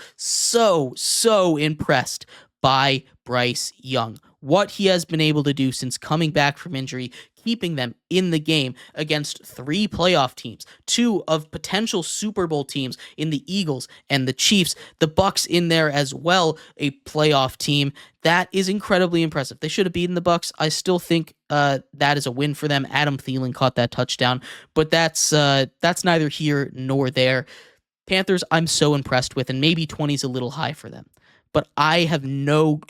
impressed by Bryce Young. What he has been able to do since coming back from injury, keeping them in the game against 3 playoff teams, 2 of potential Super Bowl teams in the Eagles and the Chiefs, the Bucs in there as well, a playoff team. That is incredibly impressive. They should have beaten the Bucs. I still think that is a win for them. Adam Thielen caught that touchdown, but that's neither here nor there. Panthers, I'm so impressed with, and maybe 20 is a little high for them. But I have no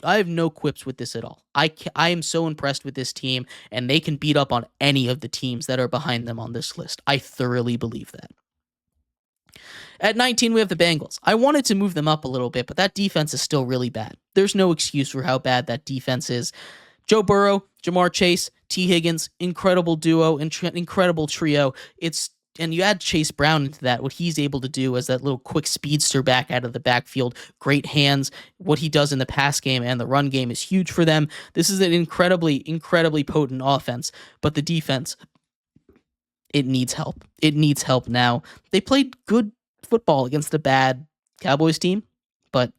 quips with this at all. I am so impressed with this team, and they can beat up on any of the teams that are behind them on this list. I thoroughly believe that. At 19, we have the Bengals. I wanted to move them up a little bit, but that defense is still really bad. There's no excuse for how bad that defense is. Joe Burrow, Jamar Chase, T. Higgins, incredible duo, incredible trio. And you add Chase Brown into that, what he's able to do as that little quick speedster back out of the backfield, great hands. What he does in the pass game and the run game is huge for them. This is an incredibly potent offense, but the defense, it needs help. It needs help now. They played good football against a bad Cowboys team, but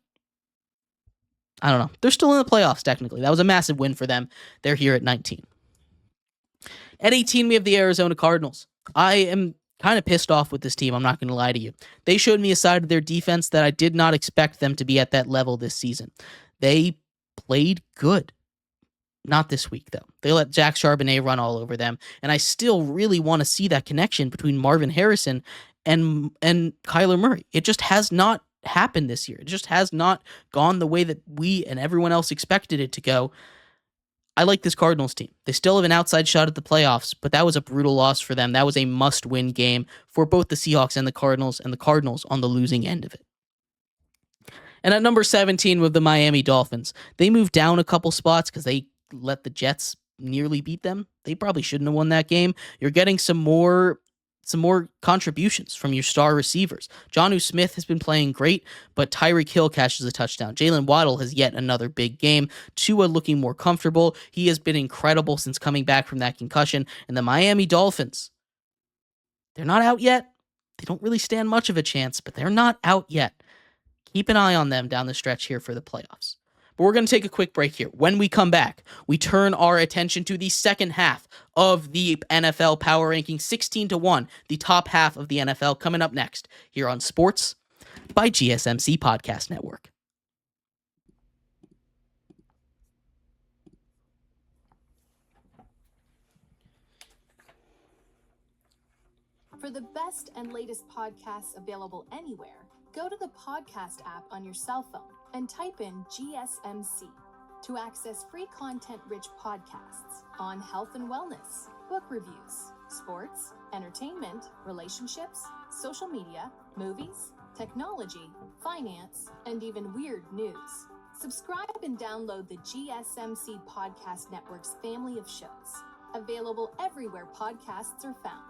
I don't know. They're still in the playoffs, technically. That was a massive win for them. They're here at 19. At 18, we have the Arizona Cardinals. I am kind of pissed off with this team, I'm not going to lie to you. They showed me a side of their defense that I did not expect them to be at that level this season. They played good. Not this week, though. They let Jack Charbonnet run all over them, and I still really want to see that connection between Marvin Harrison and Kyler Murray. It just has not happened this year. It just has not gone the way that we and everyone else expected it to go. I like this Cardinals team. They still have an outside shot at the playoffs, but that was a brutal loss for them. That was a must-win game for both the Seahawks and the Cardinals on the losing end of it. And at number 17 with the Miami Dolphins, they moved down a couple spots because they let the Jets nearly beat them. They probably shouldn't have won that game. You're getting some more contributions from your star receivers. Jonnu Smith has been playing great, but Tyreek Hill catches a touchdown. Jalen Waddle has yet another big game. Tua looking more comfortable. He has been incredible since coming back from that concussion. And the Miami Dolphins, they're not out yet. They don't really stand much of a chance, but they're not out yet. Keep an eye on them down the stretch here for the playoffs. But we're going to take a quick break here. When we come back, we turn our attention to the second half of the NFL Power Ranking, 16-1, the top half of the NFL, coming up next here on Sports by GSMC Podcast Network. For the best and latest podcasts available anywhere, go to the podcast app on your cell phone and type in GSMC to access free content-rich podcasts on health and wellness, book reviews, sports, entertainment, relationships, social media, movies, technology, finance, and even weird news. Subscribe and download the GSMC Podcast Network's family of shows, available everywhere podcasts are found.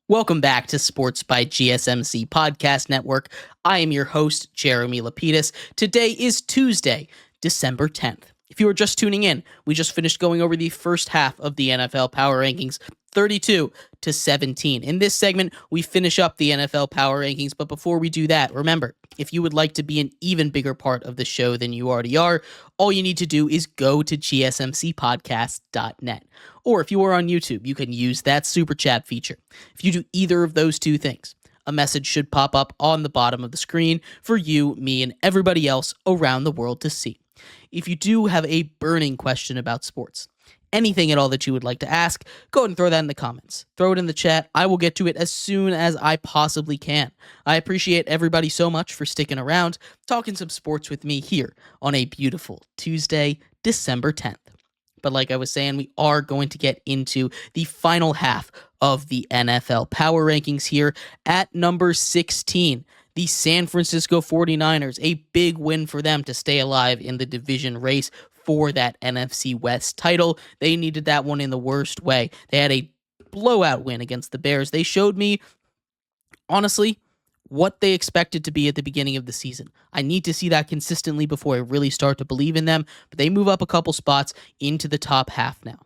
Welcome back to Sports by GSMC Podcast Network. I am your host, Jeremy Lapidus. Today is Tuesday, December 10th. If you are just tuning in, we just finished going over the first half of the NFL Power Rankings, 32-17. In this segment, we finish up the NFL Power Rankings, but before we do that, remember, if you would like to be an even bigger part of the show than you already are, all you need to do is go to gsmcpodcast.net. Or if you are on YouTube, you can use that super chat feature. If you do either of those two things, a message should pop up on the bottom of the screen for you, me, and everybody else around the world to see. If you do have a burning question about sports, anything at all that you would like to ask, go ahead and throw that in the comments. Throw it in the chat. I will get to it as soon as I possibly can. I appreciate everybody so much for sticking around, talking some sports with me here on a beautiful Tuesday, December 10th. But like I was saying, we are going to get into the final half of the NFL Power Rankings here at number 16. The San Francisco 49ers, a big win for them to stay alive in the division race for that NFC West title. They needed that one in the worst way. They had a blowout win against the Bears. They showed me, honestly, what they expected to be at the beginning of the season. I need to see that consistently before I really start to believe in them, but they move up a couple spots into the top half now.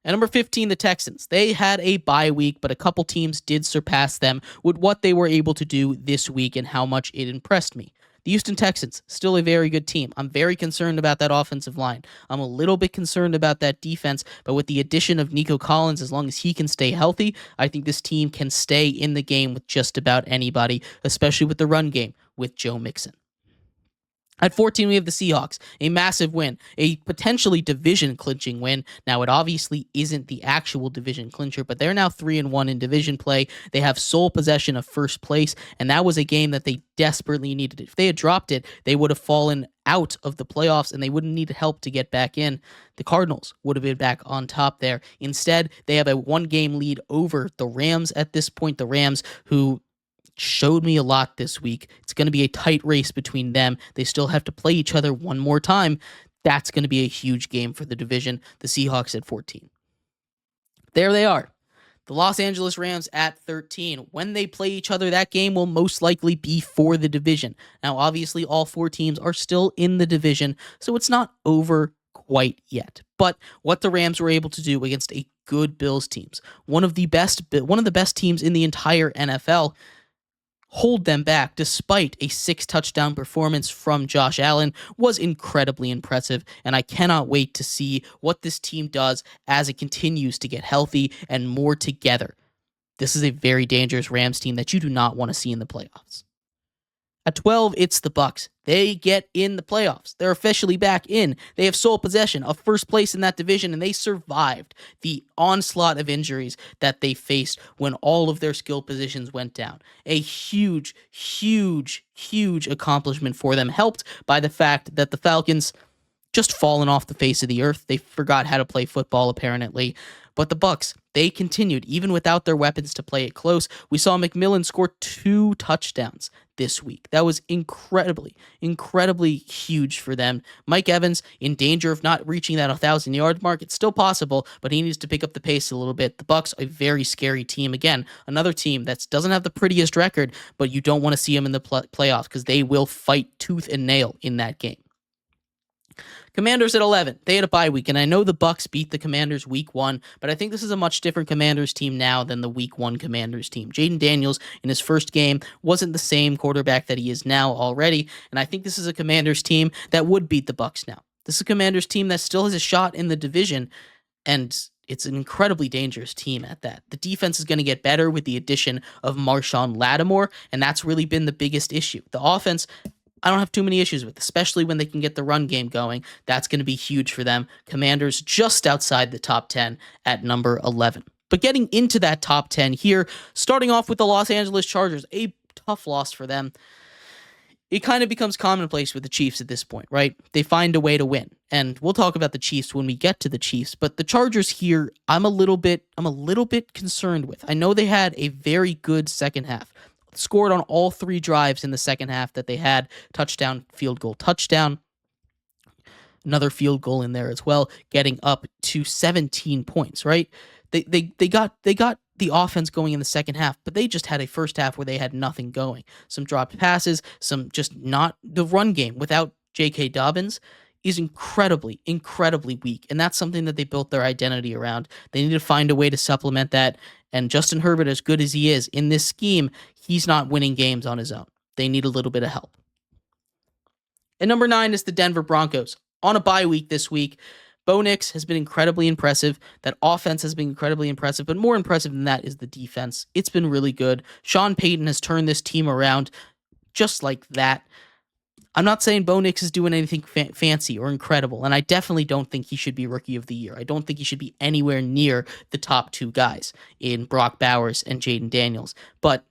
At number 15, the Texans. They had a bye week, but a couple teams did surpass them with what they were able to do this week and how much it impressed me. The Houston Texans, still a very good team. I'm very concerned about that offensive line. I'm a little bit concerned about that defense, but with the addition of Nico Collins, as long as he can stay healthy, I think this team can stay in the game with just about anybody, especially with the run game with Joe Mixon. At 14, we have the Seahawks, a massive win, a potentially division-clinching win. Now, it obviously isn't the actual division clincher, but they're now 3-1 in division play. They have sole possession of first place, and that was a game that they desperately needed. If they had dropped it, they would have fallen out of the playoffs, and they wouldn't need help to get back in. The Cardinals would have been back on top there. Instead, they have a one-game lead over the Rams at this point. The Rams, who showed me a lot this week. It's going to be a tight race between them. They still have to play each other one more time. That's going to be a huge game for the division. The Seahawks at 14. There they are. The Los Angeles Rams at 13. When they play each other, that game will most likely be for the division. Now, obviously, all four teams are still in the division, so it's not over quite yet. But what the Rams were able to do against a good Bills teams, one of the best teams in the entire NFL, hold them back despite a 6-touchdown performance from Josh Allen was incredibly impressive, and I cannot wait to see what this team does as it continues to get healthy and more together. This is a very dangerous Rams team that you do not want to see in the playoffs. At 12, it's the Bucs. They get in the playoffs. They're officially back in. They have sole possession of first place in that division, and they survived the onslaught of injuries that they faced when all of their skill positions went down. A huge, huge, huge accomplishment for them, helped by the fact that the Falcons just fallen off the face of the earth. They forgot how to play football, apparently. But the Bucs, they continued, even without their weapons, to play it close. We saw McMillan score 2 touchdowns this week. That was incredibly, incredibly huge for them. Mike Evans in danger of not reaching that 1,000-yard mark. It's still possible, but he needs to pick up the pace a little bit. The Bucs, a very scary team. Again, another team that doesn't have the prettiest record, but you don't want to see them in the playoffs because they will fight tooth and nail in that game. Commanders at 11. They had a bye week, and I know the Bucs beat the Commanders week 1, but I think this is a much different Commanders team now than the week 1 Commanders team. Jaden Daniels in his first game wasn't the same quarterback that he is now already, and I think this is a Commanders team that would beat the Bucs now. This is a Commanders team that still has a shot in the division, and it's an incredibly dangerous team at that. The defense is going to get better with the addition of Marshawn Lattimore, and that's really been the biggest issue. The offense, I don't have too many issues with, especially when they can get the run game going. That's going to be huge for them. Commanders just outside the top 10 at number 11. But getting into that top 10 here, starting off with the Los Angeles Chargers, a tough loss for them. It kind of becomes commonplace with the Chiefs at this point, right? They find a way to win. And we'll talk about the Chiefs when we get to the Chiefs, but the Chargers here, I'm a little bit concerned with. I know they had a very good second half. Scored on all 3 drives in the second half that they had. Touchdown, field goal, touchdown. Another field goal in there as well, getting up to 17 points, right? They got the offense going in the second half, but they just had a first half where they had nothing going. Some dropped passes, some just not the run game without J.K. Dobbins is incredibly, incredibly weak. And that's something that they built their identity around. They need to find a way to supplement that. And Justin Herbert, as good as he is in this scheme, he's not winning games on his own. They need a little bit of help. And number 9 is the Denver Broncos. On a bye week this week, Bo Nix has been incredibly impressive. That offense has been incredibly impressive, but more impressive than that is the defense. It's been really good. Sean Payton has turned this team around just like that. I'm not saying Bo Nix is doing anything fancy or incredible, and I definitely don't think he should be Rookie of the Year. I don't think he should be anywhere near the top 2 guys in Brock Bowers and Jaden Daniels. But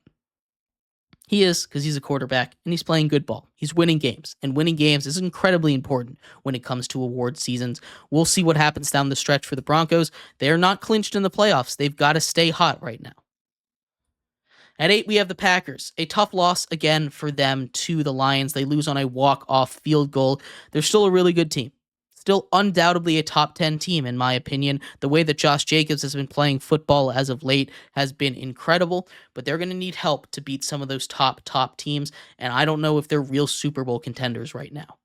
he is, because he's a quarterback, and he's playing good ball. He's winning games, and winning games is incredibly important when it comes to award seasons. We'll see what happens down the stretch for the Broncos. They're not clinched in the playoffs. They've got to stay hot right now. At 8, we have the Packers. A tough loss again for them to the Lions. They lose on a walk-off field goal. They're still a really good team. Still undoubtedly a top 10 team, in my opinion. The way that Josh Jacobs has been playing football as of late has been incredible, but they're going to need help to beat some of those top teams, and I don't know if they're real Super Bowl contenders right now.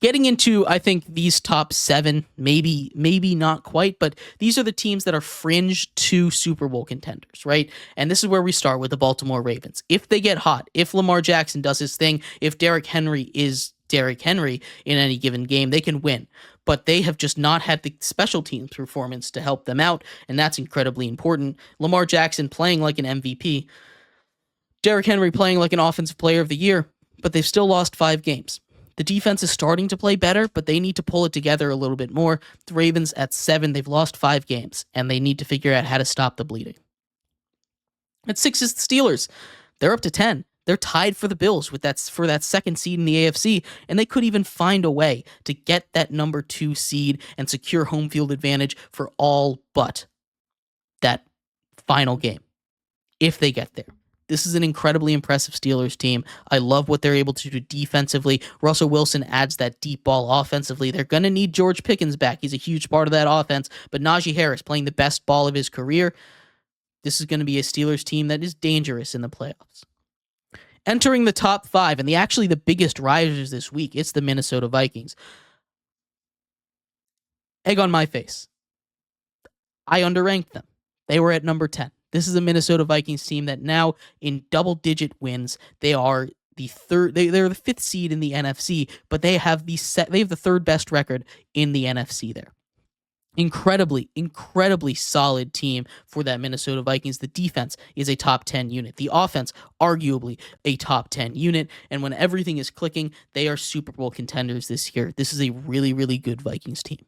Getting into, I think, these top 7, maybe not quite, but these are the teams that are fringe to Super Bowl contenders, right? And this is where we start with the Baltimore Ravens. If they get hot, if Lamar Jackson does his thing, if Derrick Henry is Derrick Henry in any given game, they can win. But they have just not had the special teams performance to help them out, and that's incredibly important. Lamar Jackson playing like an MVP, Derrick Henry playing like an Offensive Player of the Year, but they've still lost 5 games. The defense is starting to play better, but they need to pull it together a little bit more. The Ravens at 7, they've lost 5 games, and they need to figure out how to stop the bleeding. At 6 is the Steelers. They're up to 10. They're tied for the Bills for that second seed in the AFC, and they could even find a way to get that number 2 seed and secure home field advantage for all but that final game, if they get there. This is an incredibly impressive Steelers team. I love what they're able to do defensively. Russell Wilson adds that deep ball offensively. They're going to need George Pickens back. He's a huge part of that offense. But Najee Harris playing the best ball of his career. This is going to be a Steelers team that is dangerous in the playoffs. Entering the top 5, and the biggest risers this week, it's the Minnesota Vikings. Egg on my face. I underranked them. They were at number 10. This is a Minnesota Vikings team that now in double-digit wins. They are the third. They're the 5th seed in the NFC, but they have the third best record in the NFC there. Incredibly solid team for that Minnesota Vikings. The defense is a top 10 unit. The offense, arguably a top 10 unit. And when everything is clicking, they are Super Bowl contenders this year. This is a really good Vikings team.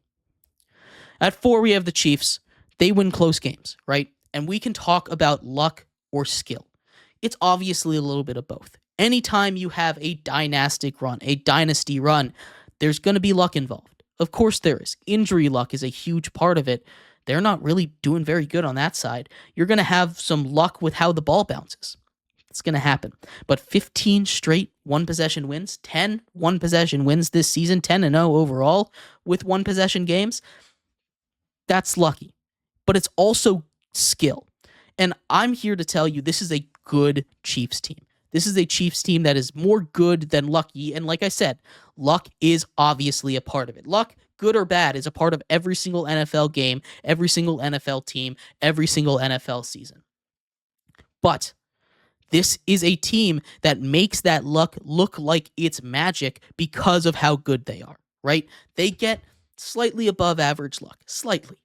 At 4, we have the Chiefs. They win close games, right? And we can talk about luck or skill. It's obviously a little bit of both. Anytime you have a dynasty run, there's going to be luck involved. Of course there is. Injury luck is a huge part of it. They're not really doing very good on that side. You're going to have some luck with how the ball bounces. It's going to happen. But 15 straight one-possession wins, 10 one-possession wins this season, 10-0 overall with one-possession games, that's lucky. But it's also skill. And I'm here to tell you this is a good Chiefs team. This is a Chiefs team that is more good than lucky. And like I said, luck is obviously a part of it. Luck, good or bad, is a part of every single NFL game, every single NFL team, every single NFL season. But this is a team that makes that luck look like it's magic because of how good they are, right? They get slightly above average luck, slightly.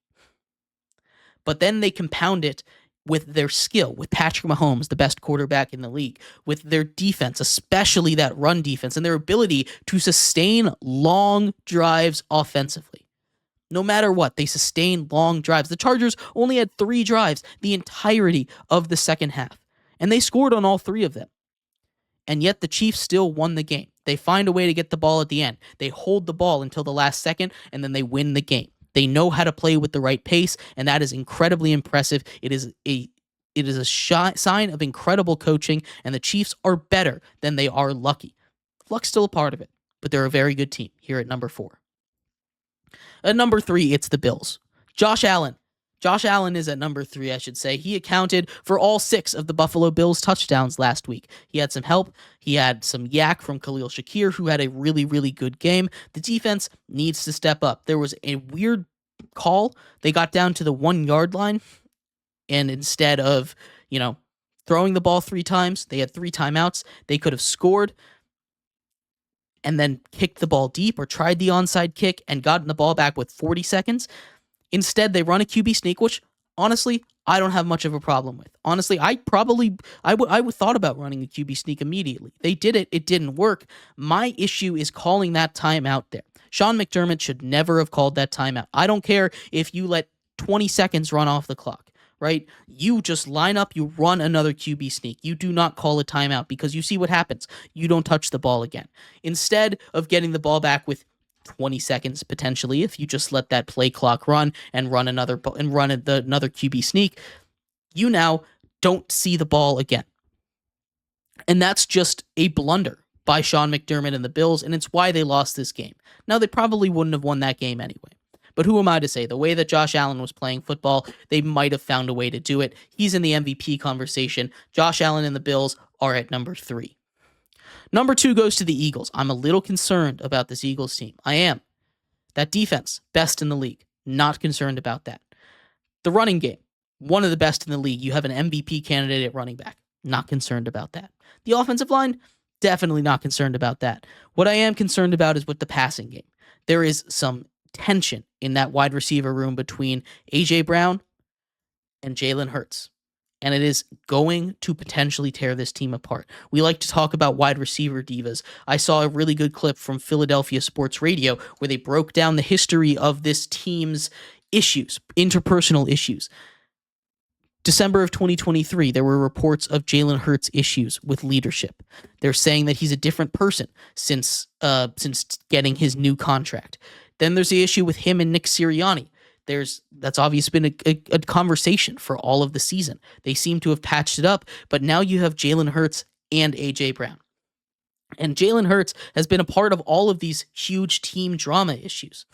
But then they compound it with their skill, with Patrick Mahomes, the best quarterback in the league, with their defense, especially that run defense, and their ability to sustain long drives offensively. No matter what, they sustain long drives. The Chargers only had 3 drives the entirety of the second half, and they scored on all 3 of them. And yet the Chiefs still won the game. They find a way to get the ball at the end. They hold the ball until the last second, and then they win the game. They know how to play with the right pace, and that is incredibly impressive. It is a sign of incredible coaching, and the Chiefs are better than they are lucky. Luck's still a part of it, but they're a very good team here at number 4. At number 3, it's the Bills. Josh Allen. Josh Allen is at number 3, I should say. He accounted for all 6 of the Buffalo Bills touchdowns last week. He had some help. He had some yak from Khalil Shakir, who had a really good game. The defense needs to step up. There was a weird call. They got down to the 1-yard line, and instead of, throwing the ball 3 times, they had 3 timeouts. They could have scored and then kicked the ball deep or tried the onside kick and gotten the ball back with 40 seconds. Instead, they run a QB sneak, which, honestly, I don't have much of a problem with. Honestly, I would thought about running a QB sneak immediately. They did it. It didn't work. My issue is calling that timeout there. Sean McDermott should never have called that timeout. I don't care if you let 20 seconds run off the clock, right? You just line up, you run another QB sneak. You do not call a timeout because you see what happens. You don't touch the ball again. Instead of getting the ball back with 20 seconds potentially, if you just let that play clock run and run another QB sneak, you now don't see the ball again. And that's just a blunder by Sean McDermott and the Bills, and it's why they lost this game. Now, they probably wouldn't have won that game anyway. But who am I to say? The way that Josh Allen was playing football, they might have found a way to do it. He's in the MVP conversation. Josh Allen and the Bills are at number 3. Number 2 goes to the Eagles. I'm a little concerned about this Eagles team. I am. That defense, best in the league. Not concerned about that. The running game, one of the best in the league. You have an MVP candidate at running back. Not concerned about that. The offensive line, definitely not concerned about that. What I am concerned about is with the passing game. There is some tension in that wide receiver room between A.J. Brown and Jalen Hurts. And it is going to potentially tear this team apart. We like to talk about wide receiver divas. I saw a really good clip from Philadelphia Sports Radio where they broke down the history of this team's issues, interpersonal issues. December of 2023, there were reports of Jalen Hurts' issues with leadership. They're saying that he's a different person since getting his new contract. Then there's the issue with him and Nick Sirianni. That's obviously been a conversation for all of the season. They seem to have patched it up, but now you have Jalen Hurts and A.J. Brown. And Jalen Hurts has been a part of all of these huge team drama issues.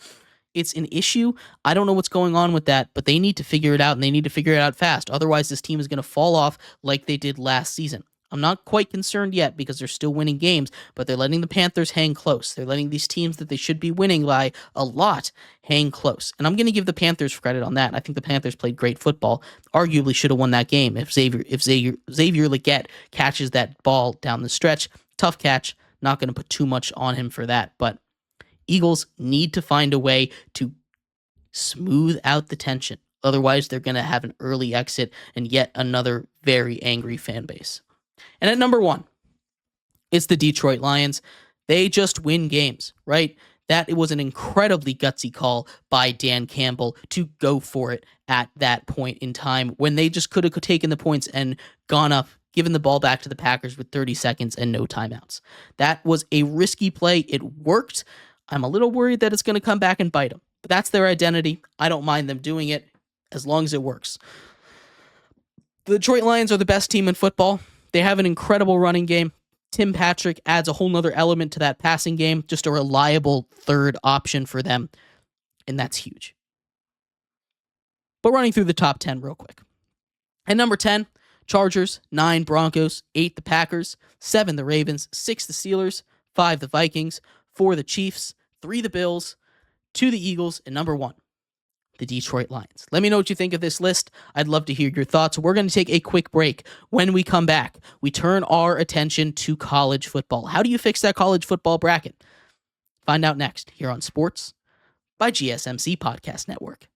It's an issue. I don't know what's going on with that, but they need to figure it out, and they need to figure it out fast. Otherwise, this team is going to fall off like they did last season. I'm not quite concerned yet because they're still winning games, but they're letting the Panthers hang close. They're letting these teams that they should be winning by a lot hang close. And I'm going to give the Panthers credit on that. I think the Panthers played great football. Arguably should have won that game if Xavier Legette catches that ball down the stretch. Tough catch. Not going to put too much on him for that. But Eagles need to find a way to smooth out the tension. Otherwise, they're going to have an early exit and yet another very angry fan base. And at number 1, it's the Detroit Lions. They just win games, right? That it was an incredibly gutsy call by Dan Campbell to go for it at that point in time when they just could have taken the points and gone up, given the ball back to the Packers with 30 seconds and no timeouts. That was a risky play. It worked. I'm a little worried that it's going to come back and bite them. But that's their identity. I don't mind them doing it as long as it works. The Detroit Lions are the best team in football. They have an incredible running game. Tim Patrick adds a whole nother element to that passing game, just a reliable third option for them, and that's huge. But running through the top 10 real quick. At number 10, Chargers, 9 Broncos, 8 the Packers, 7 the Ravens, 6 the Steelers, 5 the Vikings, 4 the Chiefs, 3 the Bills, 2 the Eagles, and number 1, the Detroit Lions. Let me know what you think of this list. I'd love to hear your thoughts. We're going to take a quick break. When we come back, we turn our attention to college football. How do you fix that college football bracket? Find out next here on Sports by GSMC Podcast Network.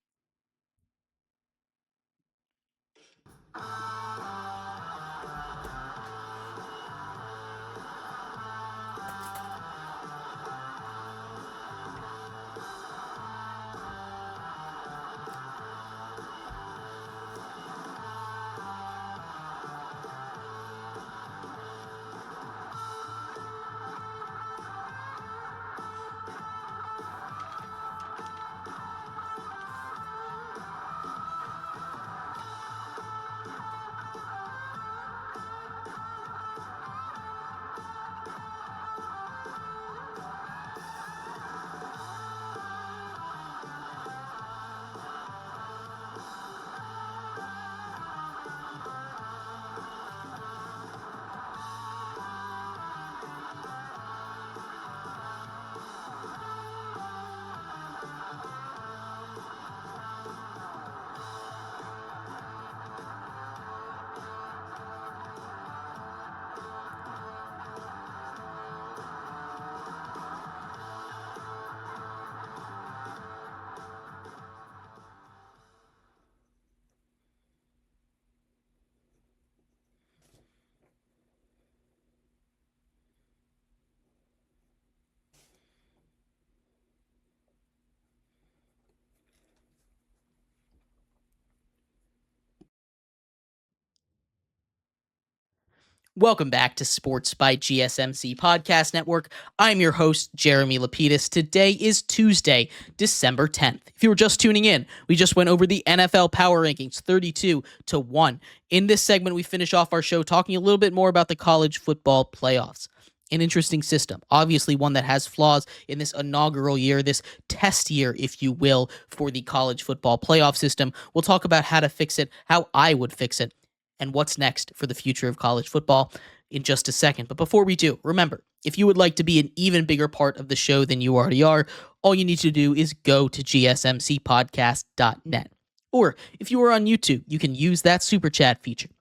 Welcome back to Sports by GSMC Podcast Network. I'm your host, Jeremy Lapidus. Today is Tuesday, December 10th. If you were just tuning in, we just went over the NFL Power Rankings 32-1. In this segment, we finish off our show talking a little bit more about the college football playoffs. An interesting system, obviously one that has flaws in this inaugural year, this test year, if you will, for the college football playoff system. We'll talk about how to fix it, how I would fix it, and what's next for the future of college football in just a second. But before we do, remember, if you would like to be an even bigger part of the show than you already are, all you need to do is go to gsmcpodcast.net. Or if you are on YouTube, you can use that super chat feature.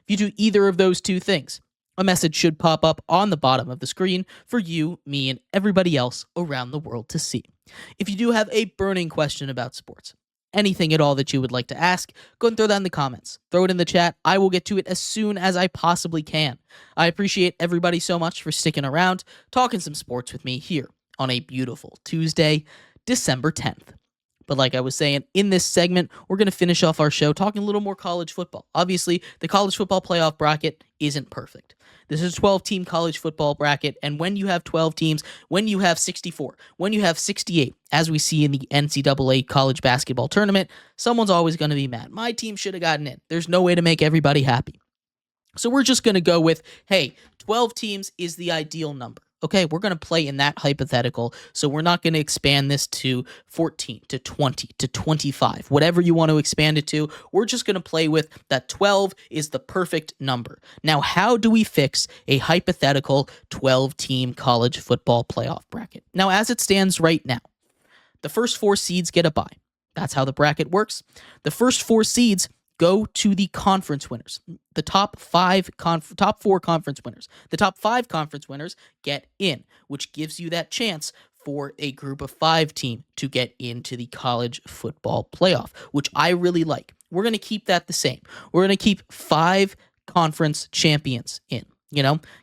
If you do either of those two things, a message should pop up on the bottom of the screen for you, me, and everybody else around the world to see. If you do have a burning question about sports, anything at all that you would like to ask, go and throw that in the comments. Throw it in the chat. I will get to it as soon as I possibly can. I appreciate everybody so much for sticking around, talking some sports with me here on a beautiful Tuesday, December 10th. But like I was saying, in this segment, we're going to finish off our show talking a little more college football. Obviously, the college football playoff bracket isn't perfect. This is a 12-team college football bracket, and when you have 12 teams, when you have 64, when you have 68, as we see in the NCAA college basketball tournament, someone's always going to be mad. My team should have gotten in. There's no way to make everybody happy. So we're just going to go with, hey, 12 teams is the ideal number. Okay, we're going to play in that hypothetical, so we're not going to expand this to 14, to 20, to 25, whatever you want to expand it to. We're just going to play with that 12 is the perfect number. Now, how do we fix a hypothetical 12-team college football playoff bracket? Now, as it stands right now, the first 4 seeds get a bye. That's how the bracket works. The first 4 seeds go to the conference winners. The top 4 conference winners. The top 5 conference winners get in, which gives you that chance for a group of 5 team to get into the college football playoff, which I really like. We're going to keep that the same. We're going to keep 5 conference champions in.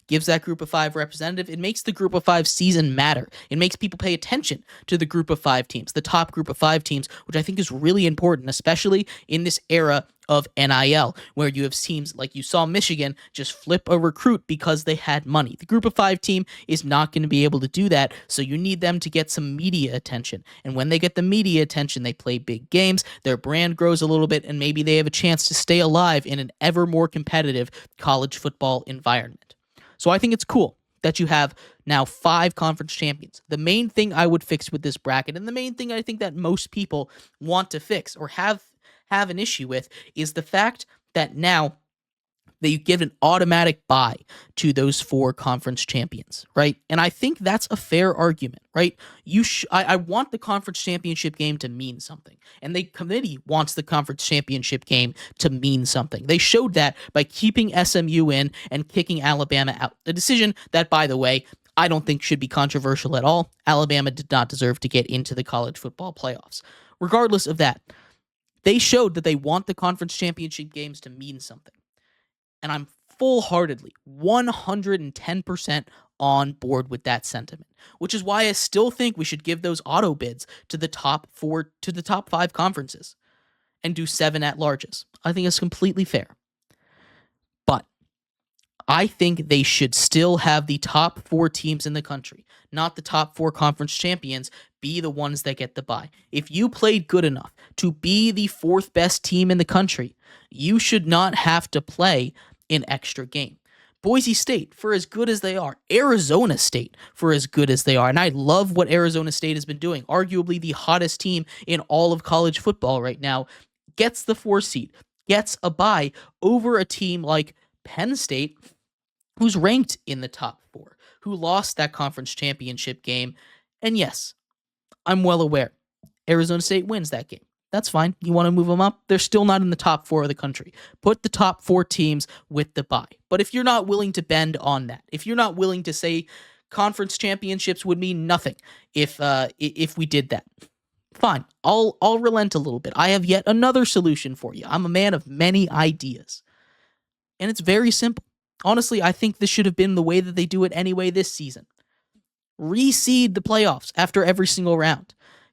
Gives that group of 5 representative. It makes the group of 5 season matter. It makes people pay attention to the group of 5 teams, the top group of 5 teams, which I think is really important, especially in this era of NIL, where you have teams like you saw Michigan just flip a recruit because they had money. The group of 5 team is not going to be able to do that, so you need them to get some media attention. And when they get the media attention, they play big games, their brand grows a little bit, and maybe they have a chance to stay alive in an ever more competitive college football environment. So I think it's cool that you have now 5 conference champions. The main thing I would fix with this bracket, and the main thing I think that most people want to fix or have an issue with, is the fact that now they give an automatic bye to those 4 conference champions, right? And I think that's a fair argument, right? I want the conference championship game to mean something, and the committee wants the conference championship game to mean something. They showed that by keeping SMU in and kicking Alabama out. A decision that, by the way, I don't think should be controversial at all. Alabama did not deserve to get into the college football playoffs. Regardless of that, they showed that they want the conference championship games to mean something. And I'm full-heartedly, 110% on board with that sentiment, which is why I still think we should give those auto bids to the top 5 conferences and do 7 at-larges. I think it's completely fair. But I think they should still have the top 4 teams in the country, not the top 4 conference champions, be the ones that get the bye. If you played good enough to be the 4th best team in the country, you should not have to play an extra game. Boise State, for as good as they are, Arizona State, for as good as they are, and I love what Arizona State has been doing, arguably the hottest team in all of college football right now, gets the 4 seed, gets a bye over a team like Penn State, who's ranked in the top 4, who lost that conference championship game. And yes, I'm well aware Arizona State wins that game. That's fine. You want to move them up? They're still not in the top 4 of the country. Put the top 4 teams with the bye. But if you're not willing to bend on that, if you're not willing to say conference championships would mean nothing if we did that, fine. I'll relent a little bit. I have yet another solution for you. I'm a man of many ideas. And it's very simple. Honestly, I think this should have been the way that they do it anyway this season. Reseed the playoffs after every single round.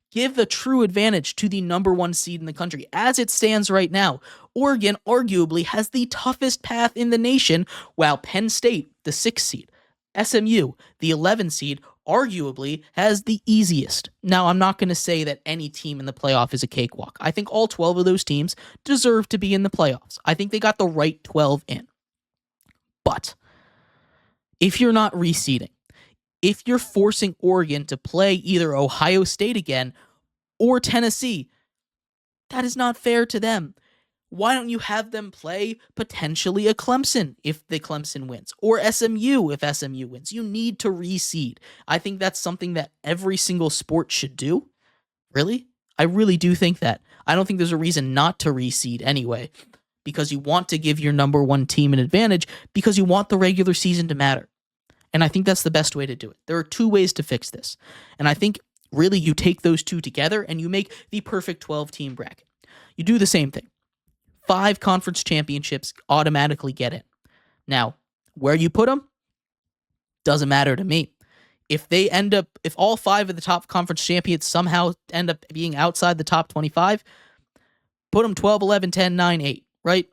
Give the true advantage to the number 1 seed in the country. As it stands right now, Oregon arguably has the toughest path in the nation, while Penn State, the 6th seed, SMU, the 11th seed, arguably has the easiest. Now, I'm not going to say that any team in the playoff is a cakewalk. I think all 12 of those teams deserve to be in the playoffs. I think they got the right 12 in. But if you're not reseeding, if you're forcing Oregon to play either Ohio State again or Tennessee, that is not fair to them. Why don't you have them play potentially a Clemson if the Clemson wins, or SMU if SMU wins? You need to reseed. I think that's something that every single sport should do. Really? I really do think that. I don't think there's a reason not to reseed anyway, because you want to give your number 1 team an advantage because you want the regular season to matter. And I think that's the best way to do it. There are 2 ways to fix this. And I think really you take those 2 together and you make the perfect 12-team bracket. You do the same thing. 5 conference championships automatically get in. Now, where you put them doesn't matter to me. If all 5 of the top conference champions somehow end up being outside the top 25, put them 12, 11, 10, 9, 8, right?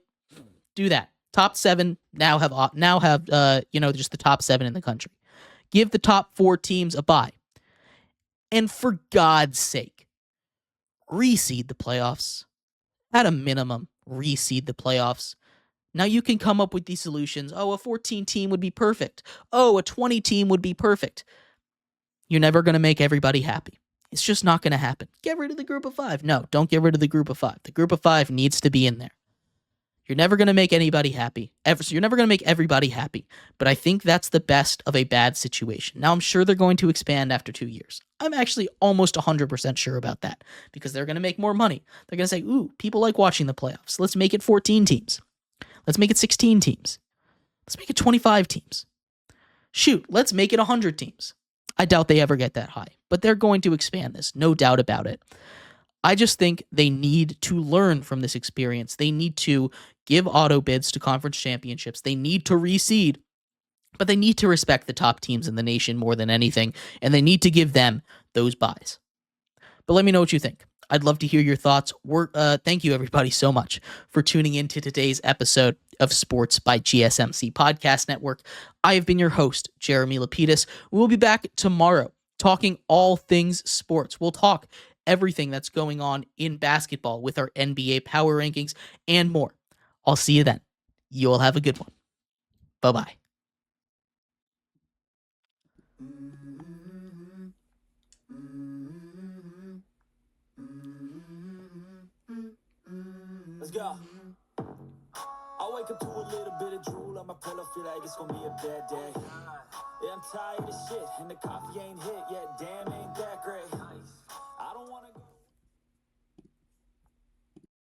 Do that. Top 7 now have just the top 7 in the country. Give the top 4 teams a bye. And for God's sake, reseed the playoffs. At a minimum, reseed the playoffs. Now you can come up with these solutions. Oh, a 14 team would be perfect. Oh, a 20 team would be perfect. You're never going to make everybody happy. It's just not going to happen. Get rid of the group of 5. No, don't get rid of the group of 5. The group of 5 needs to be in there. You're never going to make anybody happy. You're never going to make everybody happy. But I think that's the best of a bad situation. Now, I'm sure they're going to expand after 2 years. I'm actually almost 100% sure about that because they're going to make more money. They're going to say, ooh, people like watching the playoffs. Let's make it 14 teams. Let's make it 16 teams. Let's make it 25 teams. Shoot, let's make it 100 teams. I doubt they ever get that high, but they're going to expand this, no doubt about it. I just think they need to learn from this experience. They need to give auto bids to conference championships. They need to reseed, but they need to respect the top teams in the nation more than anything, and they need to give them those buys. But let me know what you think. I'd love to hear your thoughts. Thank you, everybody, so much for tuning in to today's episode of Sports by GSMC Podcast Network. I have been your host, Jeremy Lapidus. We'll be back tomorrow talking all things sports. We'll talk everything that's going on in basketball with our NBA power rankings and more. I'll see you then. You'll have a good one. Bye-bye. Let's go. I wake up to a little bit of drool on my pillow, feel like it's gonna be a bad day. Yeah, I'm tired of shit, and the coffee ain't hit yet. Damn, ain't that great. I don't wanna go.